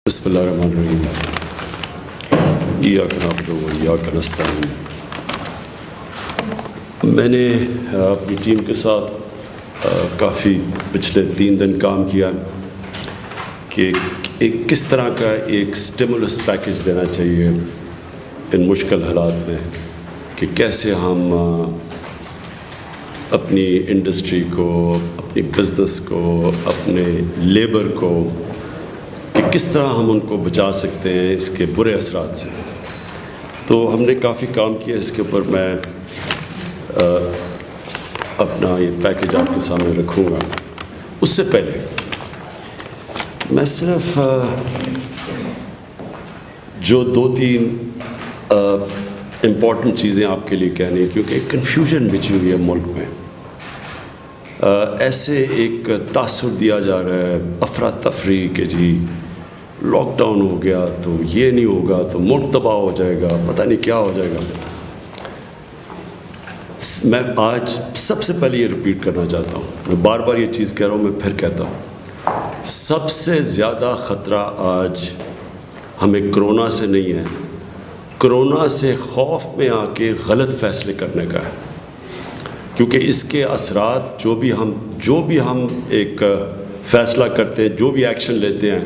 بسم اللہ الرحمن الرحیم ایاک نعبد و ایاک نستعین۔ میں نے اپنی ٹیم کے ساتھ کافی پچھلے 3 دن کام کیا کہ کس طرح کا ایک سٹیمولس پیکیج دینا چاہیے ان مشکل حالات میں، کہ کیسے ہم اپنی انڈسٹری کو، اپنی بزنس کو، اپنے لیبر کو، کہ کس طرح ہم ان کو بچا سکتے ہیں اس کے برے اثرات سے۔ تو ہم نے کافی کام کیا اس کے اوپر۔ میں اپنا یہ پیکیج آپ کے سامنے رکھوں گا۔ اس سے پہلے میں صرف جو 2-3 امپورٹنٹ چیزیں آپ کے لیے کہنی ہیں، کیونکہ ایک کنفیوژن بچھی ہوئی ہے ملک میں۔ ایسے ایک تاثر دیا جا رہا ہے، افراتفری، کہ جی لاک ڈاؤن ہو گیا تو یہ نہیں ہوگا تو ملک تباہ ہو جائے گا، پتہ نہیں کیا ہو جائے گا۔ میں آج سب سے پہلے یہ ریپیٹ کرنا چاہتا ہوں، میں بار بار یہ چیز کہہ رہا ہوں، میں پھر کہتا ہوں، سب سے زیادہ خطرہ آج ہمیں کرونا سے نہیں ہے، کرونا سے خوف میں آ کے غلط فیصلے کرنے کا ہے۔ کیونکہ اس کے اثرات جو بھی ہم ایک فیصلہ کرتے ہیں، جو بھی ایکشن لیتے ہیں،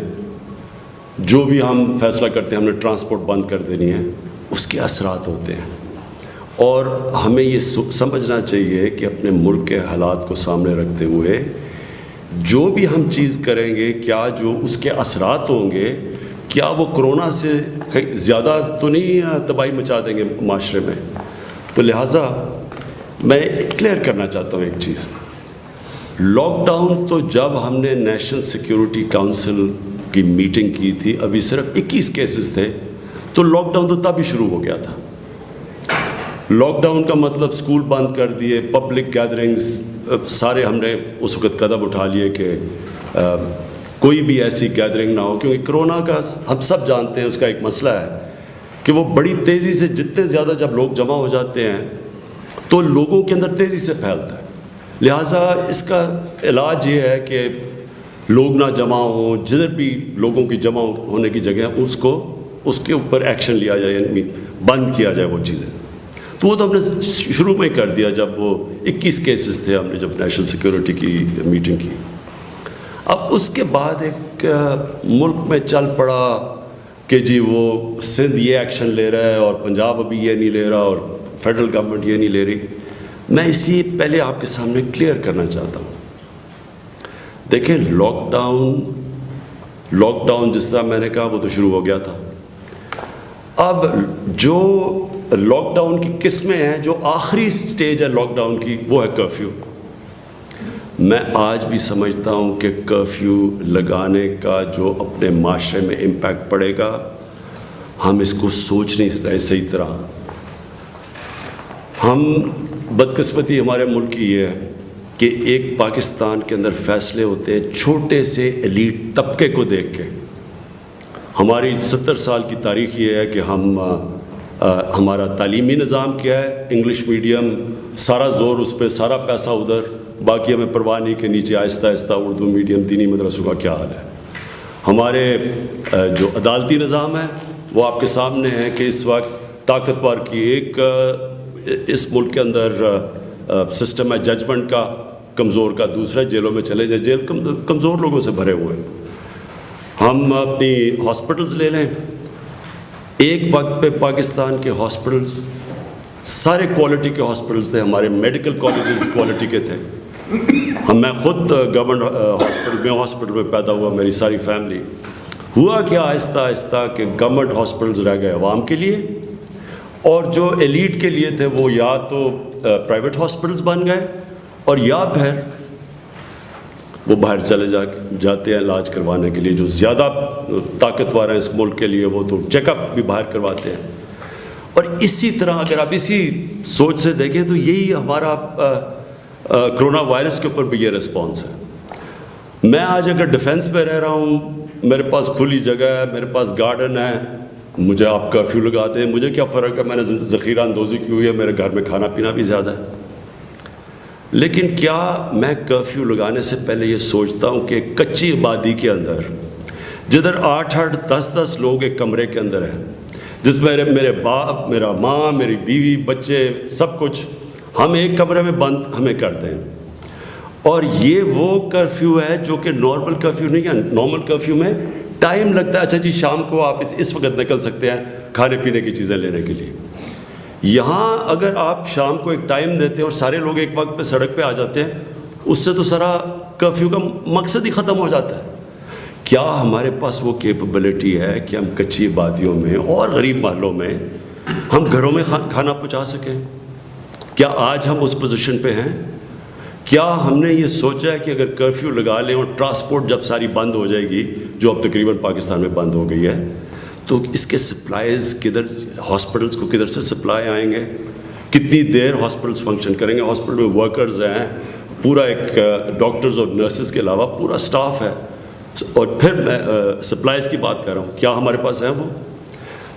جو بھی ہم فیصلہ کرتے ہیں، ہم نے ٹرانسپورٹ بند کر دینی ہے، اس کے اثرات ہوتے ہیں۔ اور ہمیں یہ سمجھنا چاہیے کہ اپنے ملک کے حالات کو سامنے رکھتے ہوئے جو بھی ہم چیز کریں گے، کیا جو اس کے اثرات ہوں گے، کیا وہ کرونا سے زیادہ تو نہیں تباہی مچا دیں گے معاشرے میں۔ تو لہٰذا میں کلیئر کرنا چاہتا ہوں ایک چیز، لاک ڈاؤن تو جب ہم نے نیشنل سیکیورٹی کونسل کی میٹنگ کی تھی، ابھی صرف 21 کیسز تھے، تو لاک ڈاؤن تو تب ہی شروع ہو گیا تھا۔ لاک ڈاؤن کا مطلب اسکول بند کر دیے، پبلک گیدرنگز سارے ہم نے اس وقت قدم اٹھا لیے کہ کوئی بھی ایسی گیدرنگ نہ ہو، کیونکہ کرونا کا ہم سب جانتے ہیں اس کا ایک مسئلہ ہے کہ وہ بڑی تیزی سے، جتنے زیادہ جب لوگ جمع ہو جاتے ہیں تو لوگوں کے اندر تیزی سے پھیلتا ہے۔ لہٰذا اس کا علاج یہ ہے کہ لوگ نہ جمع ہوں، جدھر بھی لوگوں کی جمع ہونے کی جگہ اس کے اوپر ایکشن لیا جائے، یعنی بند کیا جائے وہ چیزیں۔ تو وہ تو ہم نے شروع میں کر دیا جب وہ 21 کیسز تھے، ہم نے جب نیشنل سیکیورٹی کی میٹنگ کی۔ اب اس کے بعد ایک ملک میں چل پڑا کہ جی وہ سندھ یہ ایکشن لے رہا ہے اور پنجاب ابھی یہ نہیں لے رہا اور فیڈرل گورنمنٹ یہ نہیں لے رہی۔ میں اسی پہلے آپ کے سامنے کلیئر کرنا چاہتا ہوں، دیکھیں لاک ڈاؤن جس طرح میں نے کہا وہ تو شروع ہو گیا تھا۔ اب جو لاک ڈاؤن کی قسمیں ہیں، جو آخری سٹیج ہے لاک ڈاؤن کی، وہ ہے کرفیو۔ میں آج بھی سمجھتا ہوں کہ کرفیو لگانے کا جو اپنے معاشرے میں امپیکٹ پڑے گا، ہم اس کو سوچ نہیں رہے صحیح طرح۔ ہم بدقسمتی ہمارے ملک کی یہ ہے کہ ایک پاکستان کے اندر فیصلے ہوتے ہیں چھوٹے سے ایلیٹ طبقے کو دیکھ کے۔ ہماری 70 سال کی تاریخ یہ ہے کہ ہمارا تعلیمی نظام کیا ہے، انگلش میڈیم، سارا زور اس پہ، سارا پیسہ ادھر، باقی ہمیں پرواہ نہیں کہ نیچے آہستہ آہستہ اردو میڈیم، دینی مدرسوں کا کیا حال ہے۔ ہمارے جو عدالتی نظام ہے وہ آپ کے سامنے ہے کہ اس وقت طاقتور کی ایک اس ملک کے اندر سسٹم ہے ججمنٹ کا، کمزور کا دوسرا، جیلوں میں چلے جائے، جیل کمزور لوگوں سے بھرے ہوئے ہیں۔ ہم اپنی ہاسپٹلز لے لیں، ایک وقت پہ پاکستان کے ہاسپٹلز سارے کوالٹی کے ہاسپٹلز تھے، ہمارے میڈیکل کالجز کوالٹی کے تھے۔ میں خود گورنمنٹ ہاسپٹل میں پیدا ہوا، میری ساری فیملی۔ ہوا کیا آہستہ آہستہ کہ گورنمنٹ ہاسپٹلز رہ گئے عوام کے لیے، اور جو ایلیٹ کے لیے تھے وہ یا تو پرائیویٹ ہاسپٹلز بن گئے، اور یا پھر وہ باہر چلے جاتے ہیں علاج کروانے کے لیے۔ جو زیادہ طاقتور ہیں اس ملک کے لیے وہ تو چیک اپ بھی باہر کرواتے ہیں۔ اور اسی طرح اگر آپ اسی سوچ سے دیکھیں تو یہی ہمارا کرونا وائرس کے اوپر بھی یہ رسپانس ہے۔ میں آج اگر ڈیفنس میں رہ رہا ہوں، میرے پاس کھلی جگہ ہے، میرے پاس گارڈن ہے، مجھے آپ کرفیو لگاتے ہیں، مجھے کیا فرق ہے، میں نے ذخیرہ اندوزی کی ہوئی ہے، میرے گھر میں کھانا پینا بھی زیادہ ہے۔ لیکن کیا میں کرفیو لگانے سے پہلے یہ سوچتا ہوں کہ کچی آبادی کے اندر جدھر 8-10 لوگ ایک کمرے کے اندر ہیں، جس میں میرے باپ، میرا ماں، میری بیوی، بچے، سب کچھ، ہم ایک کمرے میں بند ہمیں کر دیں. اور یہ وہ کرفیو ہے جو کہ نارمل کرفیو نہیں ہے. نارمل کرفیو میں ٹائم لگتا ہے، اچھا جی شام کو آپ اس وقت نکل سکتے ہیں کھانے پینے کی چیزیں لینے کے لیے. یہاں اگر آپ شام کو ایک ٹائم دیتے ہیں اور سارے لوگ ایک وقت پہ سڑک پہ آ جاتے ہیں، اس سے تو سارا کرفیو کا مقصد ہی ختم ہو جاتا ہے. کیا ہمارے پاس وہ کیپبلٹی ہے کہ ہم کچی آبادیوں میں اور غریب محلوں میں ہم گھروں میں کھانا پہنچا سکیں؟ کیا آج ہم اس پوزیشن پہ ہیں؟ کیا ہم نے یہ سوچا ہے کہ اگر کرفیو لگا لیں اور ٹرانسپورٹ جب ساری بند ہو جائے گی، جو اب تقریباً پاکستان میں بند ہو گئی ہے، تو اس کے سپلائیز کدھر، ہاسپٹلس کو کدھر سے سپلائی آئیں گے؟ کتنی دیر ہاسپٹلس فنکشن کریں گے؟ ہاسپٹل میں ورکرز ہیں، پورا ایک ڈاکٹرز اور نرسز کے علاوہ پورا سٹاف ہے. اور پھر میں سپلائیز کی بات کر رہا ہوں، کیا ہمارے پاس ہیں وہ؟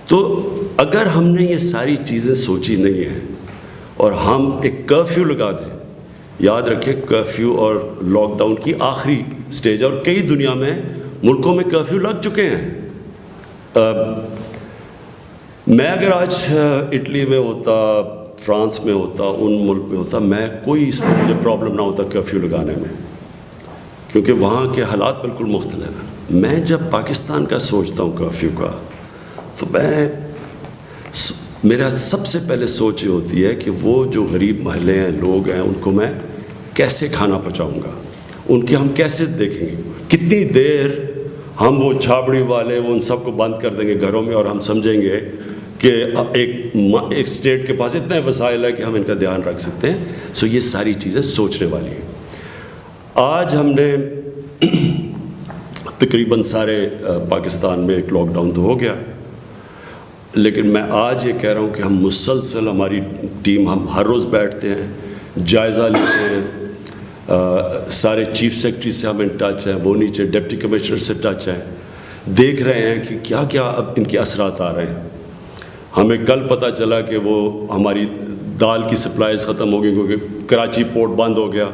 تو اگر ہم نے یہ ساری چیزیں سوچی نہیں ہیں اور ہم ایک کرفیو لگا دیں، یاد رکھیں کرفیو اور لاک ڈاؤن کی آخری سٹیج ہے، اور کئی دنیا میں ملکوں میں کرفیو لگ چکے ہیں. میں اگر آج اٹلی میں ہوتا، فرانس میں ہوتا، ان ملک میں ہوتا، میں کوئی اس میں مجھے پرابلم نہ ہوتا کرفیو لگانے میں، کیونکہ وہاں کے حالات بالکل مختلف ہیں. میں جب پاکستان کا سوچتا ہوں کرفیو کا، تو میرا سب سے پہلے سوچ یہ ہوتی ہے کہ وہ جو غریب محلے ہیں، لوگ ہیں، ان کو میں کیسے کھانا پہنچاؤں گا، ان کے ہم کیسے دیکھیں گے، کتنی دیر ہم وہ چھابڑی والے وہ ان سب کو بند کر دیں گے گھروں میں، اور ہم سمجھیں گے کہ ایک اسٹیٹ کے پاس اتنے وسائل ہے کہ ہم ان کا دھیان رکھ سکتے ہیں. سو یہ ساری چیزیں سوچنے والی ہیں. آج ہم نے تقریباً سارے پاکستان میں ایک لاک ڈاؤن تو ہو گیا، لیکن میں آج یہ کہہ رہا ہوں کہ ہم مسلسل، ہماری ٹیم، ہم ہر روز بیٹھتے ہیں، جائزہ لیتے ہیں. سارے چیف سیکرٹری سے ہم ان ٹچ ہیں، وہ نیچے ڈپٹی کمشنر سے ٹچ ہیں، دیکھ رہے ہیں کہ کیا کیا اب ان کے اثرات آ رہے ہیں. ہمیں کل پتہ چلا کہ وہ ہماری دال کی سپلائیز ختم ہو گئی، کیونکہ کراچی پورٹ بند ہو گیا.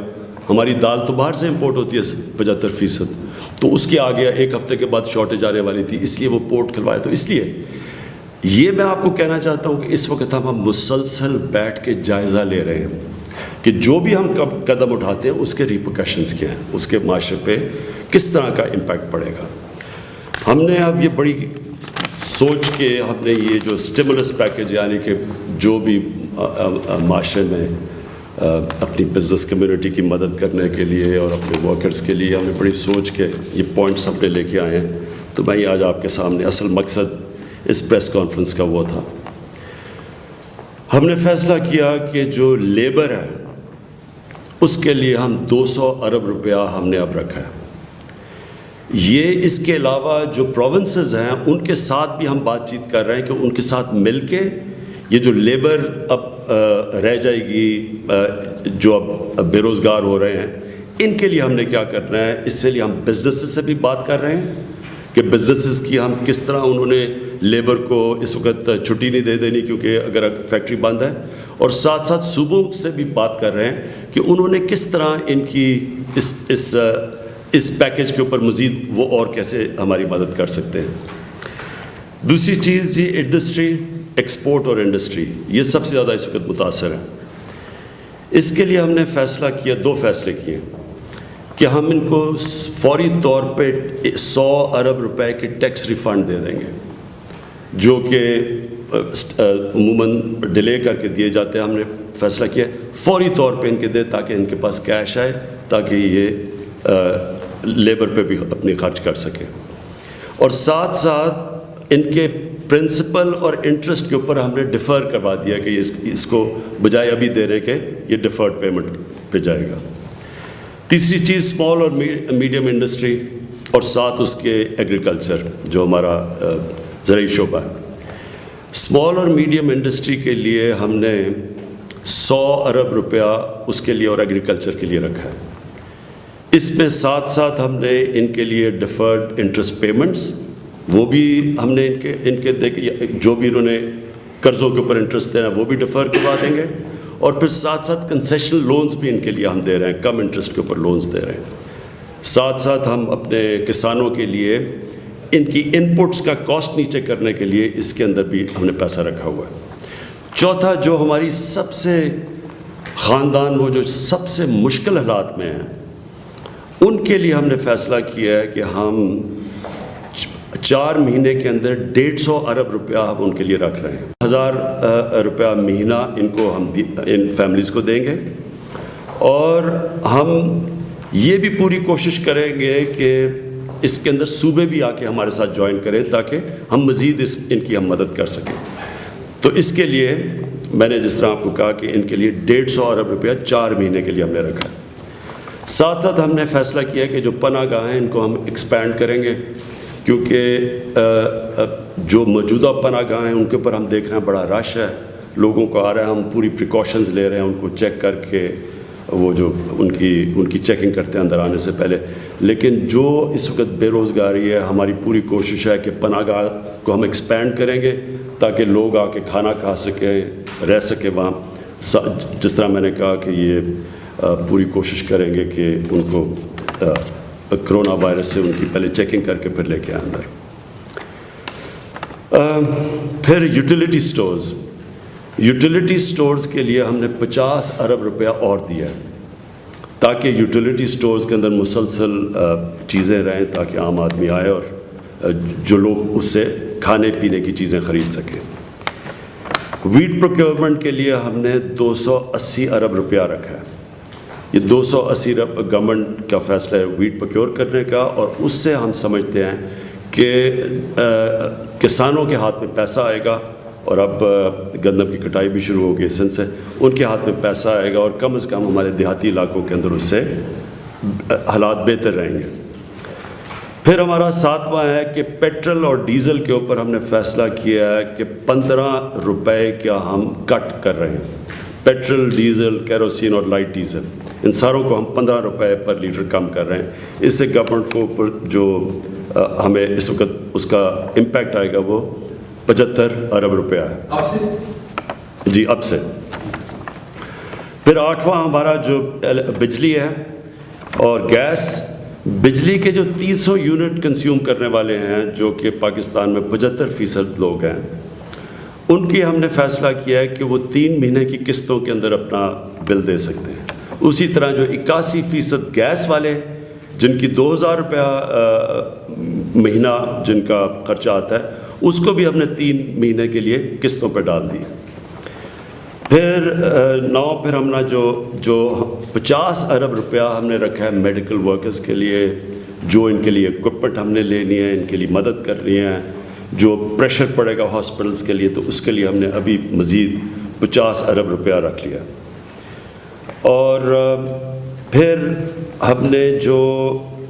ہماری دال تو باہر سے امپورٹ ہوتی ہے 75%، تو اس کے آگے ایک ہفتے کے بعد شارٹیج آنے والی تھی، اس لیے وہ پورٹ کھلوائے. تو اس لیے یہ میں آپ کو کہنا چاہتا ہوں کہ اس وقت ہم مسلسل بیٹھ کے جائزہ لے رہے ہیں کہ جو بھی ہم قدم اٹھاتے ہیں اس کے ریپرکشنز کیا ہیں، اس کے معاشرے پہ کس طرح کا امپیکٹ پڑے گا. ہم نے اب یہ بڑی سوچ کے ہم نے یہ جو اسٹیمولس پیکیج، یعنی کہ جو بھی معاشرے میں اپنی بزنس کمیونٹی کی مدد کرنے کے لیے اور اپنے ورکرز کے لیے، ہم نے بڑی سوچ کے یہ پوائنٹس اپنے لے کے آئے ہیں. تو میں یہ آج آپ کے سامنے، اصل مقصد اس پریس کانفرنس کا وہ تھا. ہم نے فیصلہ کیا کہ جو لیبر ہے اس کے لیے ہم 200 ارب روپیہ ہم نے اب رکھا ہے. یہ اس کے علاوہ جو پروونسز ہیں ان کے ساتھ بھی ہم بات چیت کر رہے ہیں کہ ان کے ساتھ مل کے یہ جو لیبر اب رہ جائے گی، جو اب بے روزگار ہو رہے ہیں، ان کے لیے ہم نے کیا کرنا ہے. اس لیے ہم بزنسز سے بھی بات کر رہے ہیں کہ بزنسز کی ہم کس طرح انہوں نے لیبر کو اس وقت چھٹی نہیں دے دینی کیونکہ اگر فیکٹری بند ہے، اور ساتھ ساتھ صوبوں سے بھی بات کر رہے ہیں کہ انہوں نے کس طرح ان کی اس پیکیج کے اوپر مزید وہ اور کیسے ہماری مدد کر سکتے ہیں. دوسری چیز جی انڈسٹری، ایکسپورٹ اور انڈسٹری، یہ سب سے زیادہ اس وقت متاثر ہے. اس کے لیے ہم نے فیصلہ کیا، 2 فیصلے کیے کہ ہم ان کو فوری طور پہ 100 ارب روپے کے ٹیکس ریفنڈ دے دیں گے، جو کہ عموماً ڈیلے کر کے دیے جاتے ہیں. ہم نے فیصلہ کیا فوری طور پہ ان کے دے تاکہ ان کے پاس کیش آئے، تاکہ یہ لیبر پہ بھی اپنی خرچ کر سکیں. اور ساتھ ساتھ ان کے پرنسپل اور انٹرسٹ کے اوپر ہم نے ڈیفر کروا دیا کہ اس کو بجائے ابھی دینے کے یہ ڈیفرڈ پیمنٹ پہ جائے گا. تیسری چیز اسمال اور میڈیم انڈسٹری، اور ساتھ اس کے ایگریکلچر جو ہمارا زرعی شعبہ ہے. اسمال اور میڈیم انڈسٹری کے لیے ہم نے 100 ارب روپیہ اس کے لیے اور ایگریکلچر کے لیے رکھا ہے. اس میں ساتھ ساتھ ہم نے ان کے لیے ڈیفرڈ انٹرسٹ پیمنٹس، وہ بھی ہم نے ان کے جو بھی انہوں نے قرضوں کے اوپر انٹرسٹ دینا وہ بھی ڈیفر کروا دیں گے. اور پھر ساتھ ساتھ کنسیشنل لونز بھی ان کے لیے ہم دے رہے ہیں، کم انٹرسٹ کے اوپر لونز دے رہے ہیں. ساتھ ساتھ ہم اپنے کسانوں کے لیے ان کی انپٹس کا کاسٹ نیچے کرنے کے لیے اس کے اندر بھی ہم نے پیسہ رکھا ہوا ہے۔ چوتھا، جو ہماری سب سے خاندان وہ جو سب سے مشکل حالات میں ہیں ان کے لیے ہم نے فیصلہ کیا ہے کہ ہم 4 مہینے کے اندر 150 ارب روپیہ ہم ان کے لیے رکھ رہے ہیں۔ 1000 روپیہ مہینہ ان کو ہم ان فیملیز کو دیں گے، اور ہم یہ بھی پوری کوشش کریں گے کہ اس کے اندر صوبے بھی آ کے ہمارے ساتھ جوائن کریں تاکہ ہم مزید ان کی ہم مدد کر سکیں۔ تو اس کے لیے میں نے جس طرح آپ کو کہا کہ ان کے لیے 150 ارب روپیہ 4 مہینے کے لیے ہم نے رکھا ہے۔ ساتھ ساتھ ہم نے فیصلہ کیا کہ جو پناہ گاہ ہیں ان کو ہم ایکسپینڈ کریں گے، کیونکہ جو موجودہ پناہ گاہ ہیں ان کے اوپر ہم دیکھ رہے ہیں بڑا رش ہے، لوگوں کو آ رہا ہے، ہم پوری پریکاشنز لے رہے ہیں، ان کو چیک کر کے وہ جو ان کی چیکنگ کرتے ہیں اندر آنے سے پہلے۔ لیکن جو اس وقت بے روزگاری ہے، ہماری پوری کوشش ہے کہ پناہ گاہ کو ہم ایکسپینڈ کریں گے تاکہ لوگ آ کے کھانا کھا سکیں، رہ سکیں وہاں۔ جس طرح میں نے کہا کہ یہ پوری کوشش کریں گے کہ ان کو کرونا وائرس سے ان کی پہلے چیکنگ کر کے پھر لے کے آئیں اندر۔ پھر یوٹیلیٹی سٹورز کے لیے ہم نے 50 ارب روپیہ اور دیا ہے تاکہ یوٹیلیٹی سٹورز کے اندر مسلسل چیزیں رہیں، تاکہ عام آدمی آئے اور جو لوگ اس سے کھانے پینے کی چیزیں خرید سکیں۔ ویٹ پروکیورمنٹ کے لیے ہم نے 280 ارب روپیہ رکھا ہے۔ یہ 280 ارب گورنمنٹ کا فیصلہ ہے ویٹ پروکیور کرنے کا، اور اس سے ہم سمجھتے ہیں کہ کسانوں کے ہاتھ میں پیسہ آئے گا، اور اب گندم کی کٹائی بھی شروع ہوگی اس سے، ان کے ہاتھ میں پیسہ آئے گا، اور کم از کم ہمارے دیہاتی علاقوں کے اندر اس سے حالات بہتر رہیں گے۔ پھر ہمارا 7واں ہے کہ پیٹرول اور ڈیزل کے اوپر ہم نے فیصلہ کیا ہے کہ 15 روپے کا ہم کٹ کر رہے ہیں۔ پیٹرول، ڈیزل، کیروسین اور لائٹ ڈیزل، ان ساروں کو ہم 15 روپے پر لیٹر کم کر رہے ہیں۔ اس سے گورنمنٹ کو اوپر جو ہمیں اس وقت اس کا امپیکٹ آئے گا وہ 75 ارب روپیہ ہے۔ اب سے؟ جی، اب سے۔ پھر 8واں ہمارا جو بجلی ہے اور گیس، بجلی کے جو 300 یونٹ کنزیوم کرنے والے ہیں جو کہ پاکستان میں 75% لوگ ہیں، ان کی ہم نے فیصلہ کیا ہے کہ وہ 3 مہینے کی قسطوں کے اندر اپنا بل دے سکتے ہیں۔ اسی طرح جو 81% گیس والے جن کی 2000 روپیہ مہینہ جن کا خرچہ آتا ہے، اس کو بھی ہم نے 3 مہینے کے لیے قسطوں پہ ڈال دی۔ پھر ہم نے جو 50 ارب روپیہ ہم نے رکھا ہے میڈیکل ورکرز کے لیے، جو ان کے لیے اکوپمنٹ ہم نے لینی ہے، ان کے لیے مدد کرنی ہے، جو پریشر پڑے گا ہاسپٹلس کے لیے، تو اس کے لیے ہم نے ابھی مزید 50 ارب روپیہ رکھ لیا۔ اور پھر ہم نے جو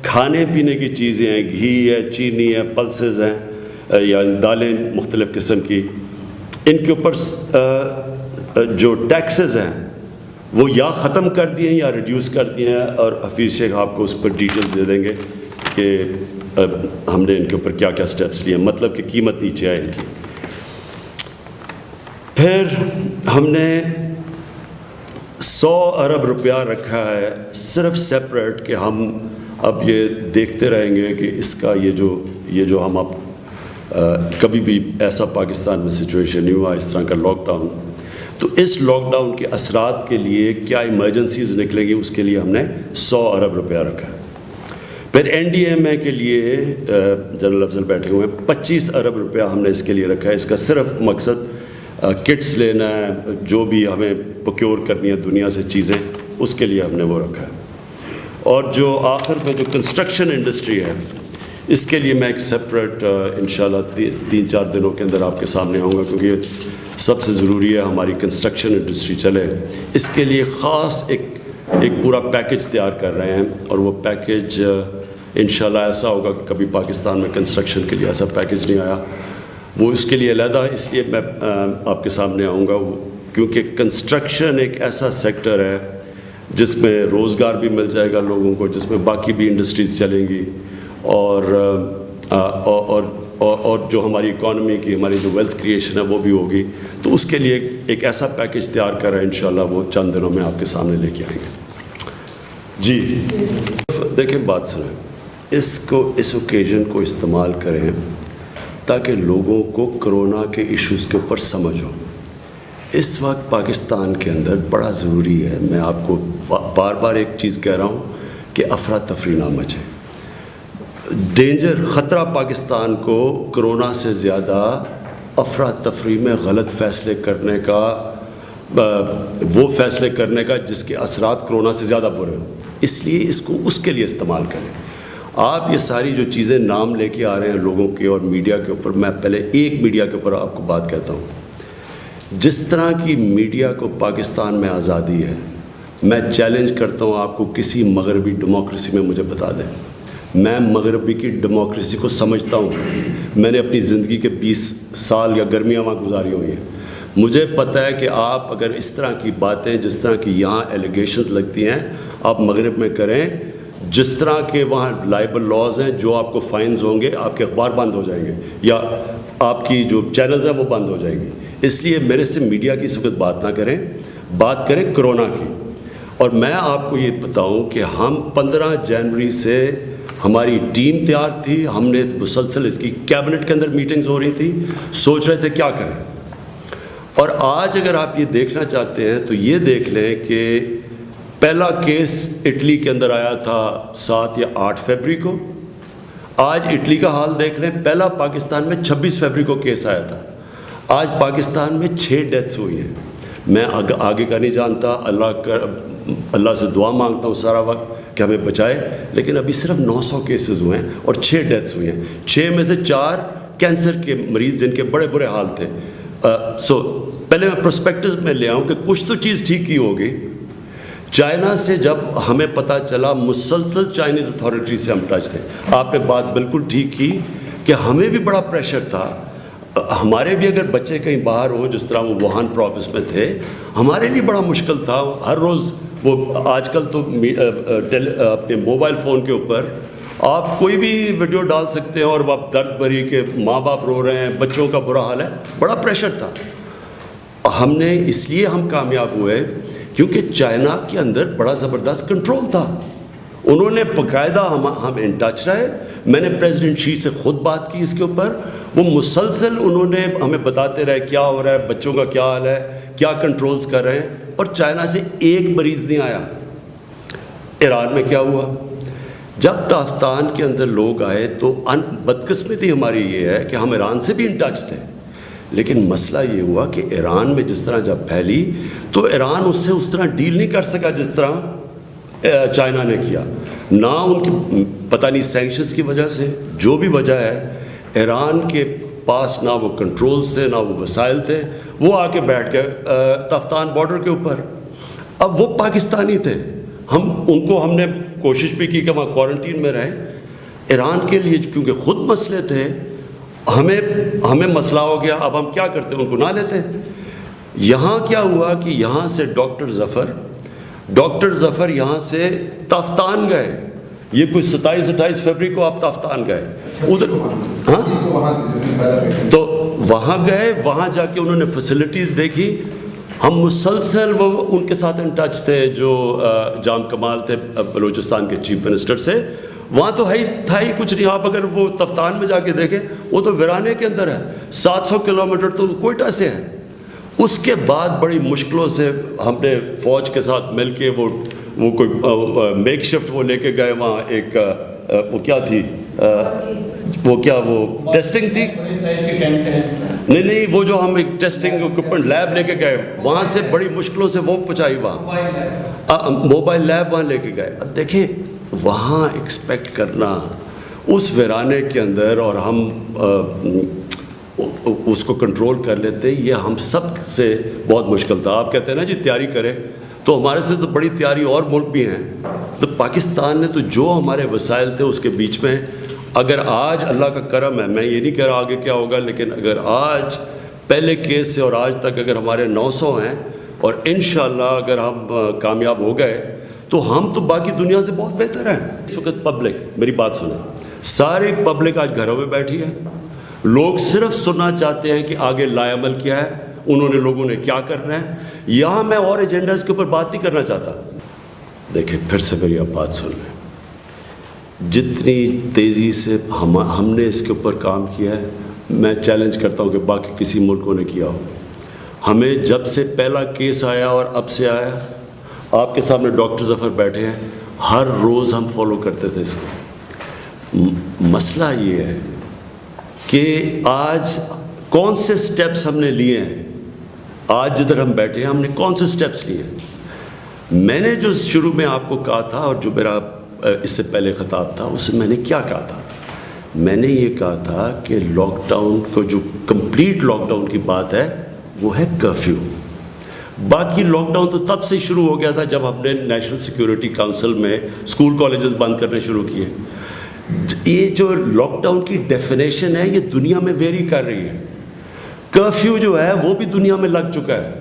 کھانے پینے کی چیزیں ہیں، گھی ہے، چینی ہے، پلسز ہیں یا دالیں مختلف قسم کی، ان کے اوپر جو ٹیکسز ہیں وہ یا ختم کر دیے ہیں یا ریڈیوس کر دیے ہیں، اور حفیظ شیخ آپ کو اس پر ڈیٹیلز دے دیں گے کہ ہم نے ان کے اوپر کیا کیا سٹیپس لیے ہیں، مطلب کہ قیمت نیچے آئے ان کی۔ پھر ہم نے 100 ارب روپیہ رکھا ہے صرف سیپریٹ، کہ ہم اب یہ دیکھتے رہیں گے کہ اس کا یہ جو ہم اب کبھی بھی ایسا پاکستان میں سچویشن نہیں ہوا اس طرح کا لاک ڈاؤن، تو اس لاک ڈاؤن کے اثرات کے لیے کیا ایمرجنسیز نکلیں گی، اس کے لیے ہم نے 100 ارب روپیہ رکھا ہے۔ پھر NDMA کے لیے جنرل افضل بیٹھے ہوئے ہیں، 25 ارب روپیہ ہم نے اس کے لیے رکھا ہے۔ اس کا صرف مقصد کٹس لینا ہے، جو بھی ہمیں پروکیور کرنی ہے دنیا سے چیزیں، اس کے لیے ہم نے وہ رکھا ہے۔ اور جو آخر میں جو کنسٹرکشن انڈسٹری ہے، اس کے لیے میں ایک سیپریٹ انشاءاللہ 3-4 دنوں کے اندر آپ کے سامنے آؤں گا، کیونکہ سب سے ضروری ہے ہماری کنسٹرکشن انڈسٹری چلے۔ اس کے لیے خاص ایک پورا پیکج تیار کر رہے ہیں، اور وہ پیکج انشاءاللہ ایسا ہوگا کہ کبھی پاکستان میں کنسٹرکشن کے لیے ایسا پیکج نہیں آیا۔ وہ اس کے لیے علیحدہ اس لیے میں آپ کے سامنے آؤں گا، کیونکہ کنسٹرکشن ایک ایسا سیکٹر ہے جس میں روزگار بھی مل جائے گا لوگوں کو، جس میں باقی بھی انڈسٹریز چلیں گی، اور جو ہماری اکانومی کی ہماری جو ویلتھ کریشن ہے وہ بھی ہوگی۔ تو اس کے لیے ایک ایسا پیکج تیار کر رہے ہیں، انشاءاللہ وہ چند دنوں میں آپ کے سامنے لے کے آئیں گے۔ جی دیکھیں، بات سنیں، اس اوکیزن کو استعمال کریں تاکہ لوگوں کو کرونا کے ایشوز کے اوپر سمجھ ہو۔ اس وقت پاکستان کے اندر بڑا ضروری ہے، میں آپ کو بار بار ایک چیز کہہ رہا ہوں کہ افراتفری نہ مچے۔ خطرہ پاکستان کو کرونا سے زیادہ افراتفری میں غلط فیصلے کرنے کا، وہ فیصلے کرنے کا جس کے اثرات کرونا سے زیادہ برے ہوں، اس لیے اس کو اس کے لیے استعمال کریں۔ آپ یہ ساری جو چیزیں نام لے کے آ رہے ہیں لوگوں کے اور میڈیا کے اوپر، میں پہلے ایک میڈیا کے اوپر آپ کو بات کہتا ہوں، جس طرح کی میڈیا کو پاکستان میں آزادی ہے، میں چیلنج کرتا ہوں آپ کو کسی مغربی ڈیموکریسی میں مجھے بتا دیں۔ میں مغربی کی ڈیموکریسی کو سمجھتا ہوں، میں نے اپنی زندگی کے 20 سال یا گرمیاں وہاں گزاری ہوئی ہیں، مجھے پتہ ہے کہ آپ اگر اس طرح کی باتیں جس طرح کی یہاں ایلیگیشنز لگتی ہیں آپ مغرب میں کریں، جس طرح کے وہاں لائبل لاز ہیں، جو آپ کو فائنز ہوں گے، آپ کے اخبار بند ہو جائیں گے یا آپ کی جو چینلز ہیں وہ بند ہو جائیں گی۔ اس لیے میرے سے میڈیا کی اس وقت بات نہ کریں، بات کریں کرونا کی۔ اور میں آپ کو یہ بتاؤں کہ ہم 15 جنوری سے ہماری ٹیم تیار تھی، ہم نے مسلسل اس کی کیبنٹ کے اندر میٹنگز ہو رہی تھی، سوچ رہے تھے کیا کریں۔ اور آج اگر آپ یہ دیکھنا چاہتے ہیں تو یہ دیکھ لیں کہ پہلا کیس اٹلی کے اندر آیا تھا 7 یا 8 فروری کو، آج اٹلی کا حال دیکھ لیں، پہلا پاکستان میں 26 فروری کو کیس آیا تھا، آج پاکستان میں 6 ڈیتھس ہوئی ہیں۔ میں آگے کا نہیں جانتا، اللہ سے دعا مانگتا ہوں سارا وقت کہ ہمیں بچائے، لیکن ابھی صرف 900 کیسز ہوئے ہیں اور 6 ڈیتھس ہوئی ہیں، 6 میں سے 4 کینسر کے مریض جن کے بڑے برے حال تھے۔ پہلے میں پروسپیکٹس میں لے آؤں کہ کچھ تو چیز ٹھیک کی ہوگی۔ چائنا سے جب ہمیں پتہ چلا، مسلسل چائنیز اتھارٹی سے ہم ٹچ تھے، آپ نے بات بالکل ٹھیک کی کہ ہمیں بھی بڑا پریشر تھا، ہمارے بھی اگر بچے کہیں باہر ہوں جس طرح وہ ووہان پروونس میں تھے، ہمارے لیے بڑا مشکل تھا۔ ہر روز وہ آج کل تو اپنے موبائل فون کے اوپر آپ کوئی بھی ویڈیو ڈال سکتے ہیں اور آپ درد بھری کہ ماں باپ رو رہے ہیں، بچوں کا برا حال ہے، بڑا پریشر تھا۔ ہم نے اس لیے ہم کامیاب ہوئے کیونکہ چائنا کے اندر بڑا زبردست کنٹرول تھا، انہوں نے باقاعدہ ہم ان ٹچ رہے، میں نے پریزیڈنٹ شی سے خود بات کی اس کے اوپر، وہ مسلسل انہوں نے ہمیں بتاتے رہے کیا ہو رہا ہے، بچوں کا کیا حال ہے، کیا کنٹرولز کر رہے ہیں، اور چائنا سے ایک مریض نہیں آیا۔ ایران میں کیا ہوا؟ جب تافتان کے اندر لوگ آئے تو بدقسمتی ہماری یہ ہے کہ ہم ایران سے بھی ان ٹچ تھے، لیکن مسئلہ یہ ہوا کہ ایران میں جس طرح جب پھیلی تو ایران اس سے اس طرح ڈیل نہیں کر سکا جس طرح چائنا نے کیا، نہ ان کی پتہ نہیں سینکشنز کی وجہ سے، جو بھی وجہ ہے، ایران کے پاس نہ وہ کنٹرولز تھے نہ وہ وسائل تھے، وہ آ کے بیٹھ گئے تفتان بارڈر کے اوپر۔ اب وہ پاکستانی تھے، ہم نے کوشش بھی کی کہ وہاں کوارنٹین میں رہیں، ایران کے لیے کیونکہ خود مسئلے تھے، ہمیں مسئلہ ہو گیا، اب ہم کیا کرتے ان کو نہ لیتے۔ یہاں کیا ہوا کہ یہاں سے ڈاکٹر ظفر یہاں سے تافتان گئے، یہ کوئی 27-28 فروری کو آپ تافتان گئے ادھر، ہاں تو وہاں گئے، وہاں جا کے انہوں نے فیسلٹیز دیکھی، ہم مسلسل وہ ان کے ساتھ ان ٹچ تھے جو جام کمال تھے بلوچستان کے چیف منسٹر سے، وہاں تو تھا ہی کچھ نہیں۔ آپ اگر وہ تفتان میں جا کے دیکھیں وہ تو ویرانے کے اندر ہے، 700 کلومیٹر تو کوئٹہ سے ہے۔ اس کے بعد بڑی مشکلوں سے ہم نے فوج کے ساتھ مل کے وہ کوئی میک شفٹ وہ لے کے گئے وہاں، ایک وہ کیا تھی، وہ ٹیسٹنگ تھی، نہیں وہ جو ہم ایک ٹیسٹنگ اکوپمنٹ لیب لے کے گئے، وہاں سے بڑی مشکلوں سے وہ پہنچائی، وہاں موبائل لیب وہاں لے کے گئے۔ اب دیکھیں وہاں ایکسپیکٹ کرنا اس ویرانے کے اندر، اور ہم اس کو کنٹرول کر لیتے، یہ ہم سب سے بہت مشکل تھا۔ آپ کہتے ہیں نا جی تیاری کرے، تو ہمارے سے تو بڑی تیاری اور ملک بھی ہیں، تو پاکستان نے تو جو ہمارے وسائل تھے اس کے بیچ میں، اگر آج اللہ کا کرم ہے، میں یہ نہیں کہہ رہا آگے کیا ہوگا، لیکن اگر آج پہلے کیس سے اور آج تک اگر ہمارے 900 ہیں اور انشاءاللہ اگر ہم کامیاب ہو گئے تو ہم تو باقی دنیا سے بہت بہتر ہیں۔ اس وقت پبلک، میری بات سنیں، ساری پبلک آج گھروں میں بیٹھی ہے، لوگ صرف سننا چاہتے ہیں کہ آگے لائے عمل کیا ہے، انہوں نے لوگوں نے کیا کرنا ہے۔ یہاں میں اور ایجنڈاز کے اوپر بات نہیں کرنا چاہتا۔ دیکھیں پھر سے میری اب بات سن لیں، جتنی تیزی سے ہم نے اس کے اوپر کام کیا ہے، میں چیلنج کرتا ہوں کہ باقی کسی ملکوں نے کیا ہو. ہمیں جب سے پہلا کیس آیا اور اب سے آیا، آپ کے سامنے ڈاکٹر ظفر بیٹھے ہیں، ہر روز ہم فالو کرتے تھے اس کو. مسئلہ یہ ہے کہ آج کون سے سٹیپس ہم نے لیے ہیں، آج جدھر ہم بیٹھے ہیں ہم نے کون سے سٹیپس لیے ہیں. میں نے جو شروع میں آپ کو کہا تھا اور جو میرا اس سے پہلے خطاب تھا، اس سے میں نے کیا کہا تھا؟ میں نے یہ کہا تھا کہ لاک ڈاؤن کو، جو کمپلیٹ لاک ڈاؤن کی بات ہے وہ ہے کرفیو. باقی لاک ڈاؤن تو تب سے شروع ہو گیا تھا جب ہم نے نیشنل سیکیورٹی کونسل میں اسکول کالجز بند کرنے شروع کیے. یہ جو لاک ڈاؤن کی ڈیفینیشن ہے یہ دنیا میں ویری کر رہی ہے. کرفیو جو ہے وہ بھی دنیا میں لگ چکا ہے.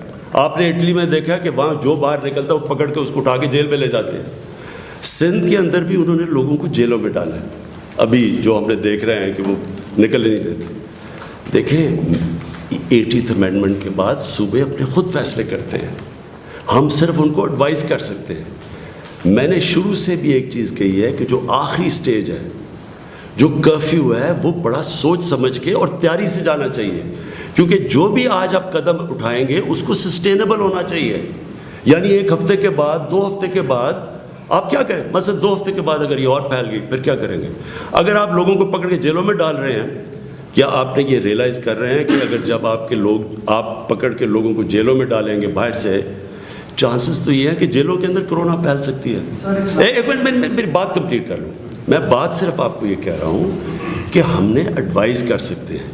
آپ نے اٹلی میں دیکھا کہ وہاں جو باہر نکلتا ہے وہ پکڑ کے اس کو اٹھا کے جیل میں لے جاتے ہیں. سندھ کے اندر بھی انہوں نے لوگوں کو جیلوں میں ڈالا ہے. ابھی جو ہم نے دیکھ رہے ہیں کہ وہ نکلنے نہیں دیتے. دیکھیں 80th امینڈمنٹ کے بعد صوبے اپنے خود فیصلے کرتے ہیں، ہم صرف ان کو ایڈوائز کر سکتے ہیں. میں نے شروع سے بھی ایک چیز کہی ہے کہ جو آخری سٹیج ہے، جو کرفیو ہے، وہ بڑا سوچ سمجھ کے اور تیاری سے جانا چاہیے. کیونکہ جو بھی آج آپ قدم اٹھائیں گے اس کو سسٹینیبل ہونا چاہیے. یعنی ایک ہفتے کے بعد، 2 ہفتے کے بعد آپ کیا کریں؟ مثلا 2 ہفتے کے بعد اگر یہ اور پھیل گئی پھر کیا کریں گے؟ اگر آپ لوگوں کو پکڑ کے جیلوں میں ڈال رہے ہیں، کیا آپ نے یہ ریئلائز کر رہے ہیں کہ اگر جب آپ پکڑ کے لوگوں کو جیلوں میں ڈالیں گے باہر سے، چانسز تو یہ ہے کہ جیلوں کے اندر کرونا پھیل سکتی ہے. ایک منٹ میں میری بات کمپلیٹ کر لوں. میں بات صرف آپ کو یہ کہہ رہا ہوں کہ ہم نے ایڈوائز کر سکتے ہیں.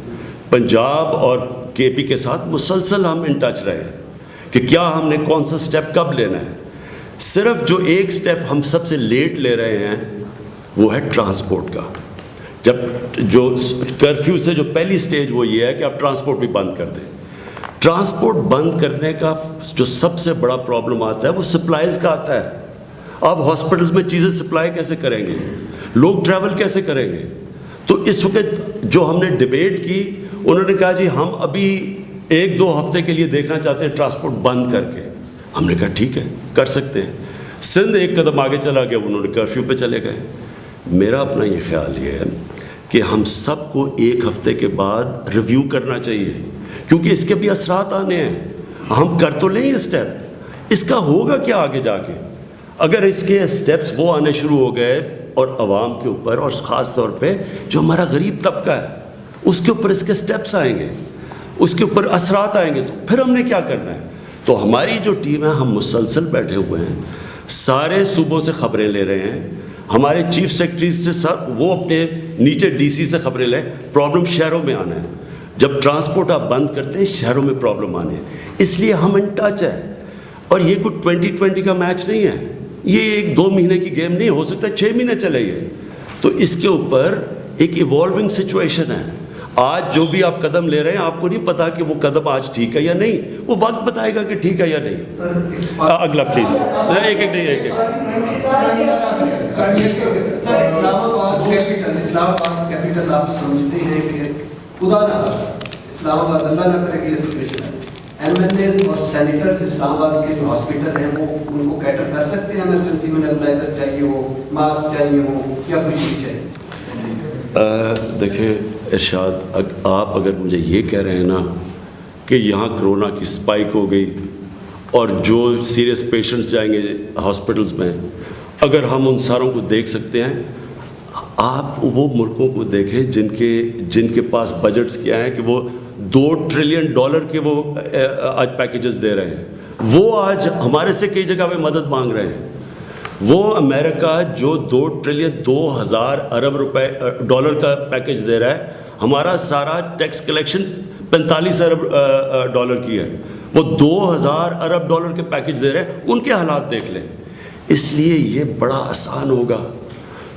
پنجاب اور کے پی کے ساتھ مسلسل ہم ان ٹچ رہے ہیں کہ کیا ہم نے کون سا سٹیپ کب لینا ہے. صرف جو ایک سٹیپ ہم سب سے لیٹ لے رہے ہیں وہ ہے ٹرانسپورٹ کا. جب جو کرفیو سے جو پہلی سٹیج وہ یہ ہے کہ آپ ٹرانسپورٹ بھی بند کر دیں. ٹرانسپورٹ بند کرنے کا جو سب سے بڑا پرابلم آتا ہے وہ سپلائز کا آتا ہے. آپ ہاسپٹلز میں چیزیں سپلائی کیسے کریں گے؟ لوگ ٹریول کیسے کریں گے؟ تو اس وقت جو ہم نے ڈیبیٹ کی، انہوں نے کہا جی ہم ابھی 1-2 ہفتے کے لیے دیکھنا چاہتے ہیں ٹرانسپورٹ بند کر کے. ہم نے کہا ٹھیک ہے، کر سکتے ہیں. سندھ ایک قدم آگے چلا گیا، انہوں نے کرفیو پہ چلے گئے. میرا اپنا یہ خیال یہ ہے کہ ہم سب کو 1 ہفتے کے بعد ریویو کرنا چاہیے، کیونکہ اس کے بھی اثرات آنے ہیں. ہم کر تو لیں یہ اسٹیپ، اس کا ہوگا کیا آگے جا کے؟ اگر اس کے اسٹیپس وہ آنے شروع ہو گئے اور عوام کے اوپر، اور خاص طور پہ جو ہمارا غریب طبقہ ہے اس کے اوپر اس کے اسٹیپس آئیں گے، اس کے اوپر اثرات آئیں گے، تو پھر ہم نے کیا کرنا ہے؟ تو ہماری جو ٹیم ہے، ہم مسلسل بیٹھے ہوئے ہیں، سارے صوبوں سے خبریں لے رہے ہیں. ہمارے چیف سیکرٹریز سے سب وہ اپنے نیچے ڈی سی سے خبریں لیں. پرابلم شہروں میں آنا ہے. جب ٹرانسپورٹ آپ بند کرتے ہیں شہروں میں پرابلم آنے ہیں. اس لیے ہم ان ٹچ ہے. اور یہ کوئی 2020 کا میچ نہیں ہے، یہ 1-2 مہینے کی گیم نہیں، ہو سکتا ہے 6 مہینے چلے گئے. تو اس کے اوپر ایک ایوالونگ سچویشن ہے. آج جو بھی آپ قدم لے رہے ہیں، آپ کو نہیں پتا کہ وہ قدم آج ٹھیک ہے یا نہیں، وہ وقت بتائے گا کہ ٹھیک ہے یا نہیں. اگلا پلیز. ایک اسلام آباد کیپٹل آپ سمجھتے ہیں کہ خدا نہ اسلام آباد اللہ نہ کرے کہ یہ سچویشن ہے، ایم ایل اے اور سینیٹر اسلام آباد کے جو ہاسپٹل ہیں وہ ان کو کیٹر کر سکتے ہیں؟ ایمرجنسی میں نیبلائزر چاہیے ہو، ماسک چاہیے ہو، یا کوئی چیز چاہیے؟ دیکھیں ارشاد، آپ اگر مجھے یہ کہہ رہے ہیں نا کہ یہاں کرونا کی سپائک ہو گئی اور جو سیریس پیشنٹس جائیں گے ہاسپٹلز میں، اگر ہم ان ساروں کو دیکھ سکتے ہیں، آپ وہ ملکوں کو دیکھیں جن کے پاس بجٹس کیا ہیں کہ وہ $2 ٹریلین کے وہ آج پیکیجز دے رہے ہیں. وہ آج ہمارے سے کئی جگہ پہ مدد مانگ رہے ہیں. وہ امریکہ جو $2 ٹریلین $2,000 ارب ڈالر کا پیکیج دے رہا ہے، ہمارا سارا ٹیکس کلیکشن $45 ارب کی ہے، وہ $2,000 ارب کے پیکیج دے رہے ہیں. ان کے حالات دیکھ لیں. اس لیے یہ بڑا آسان ہوگا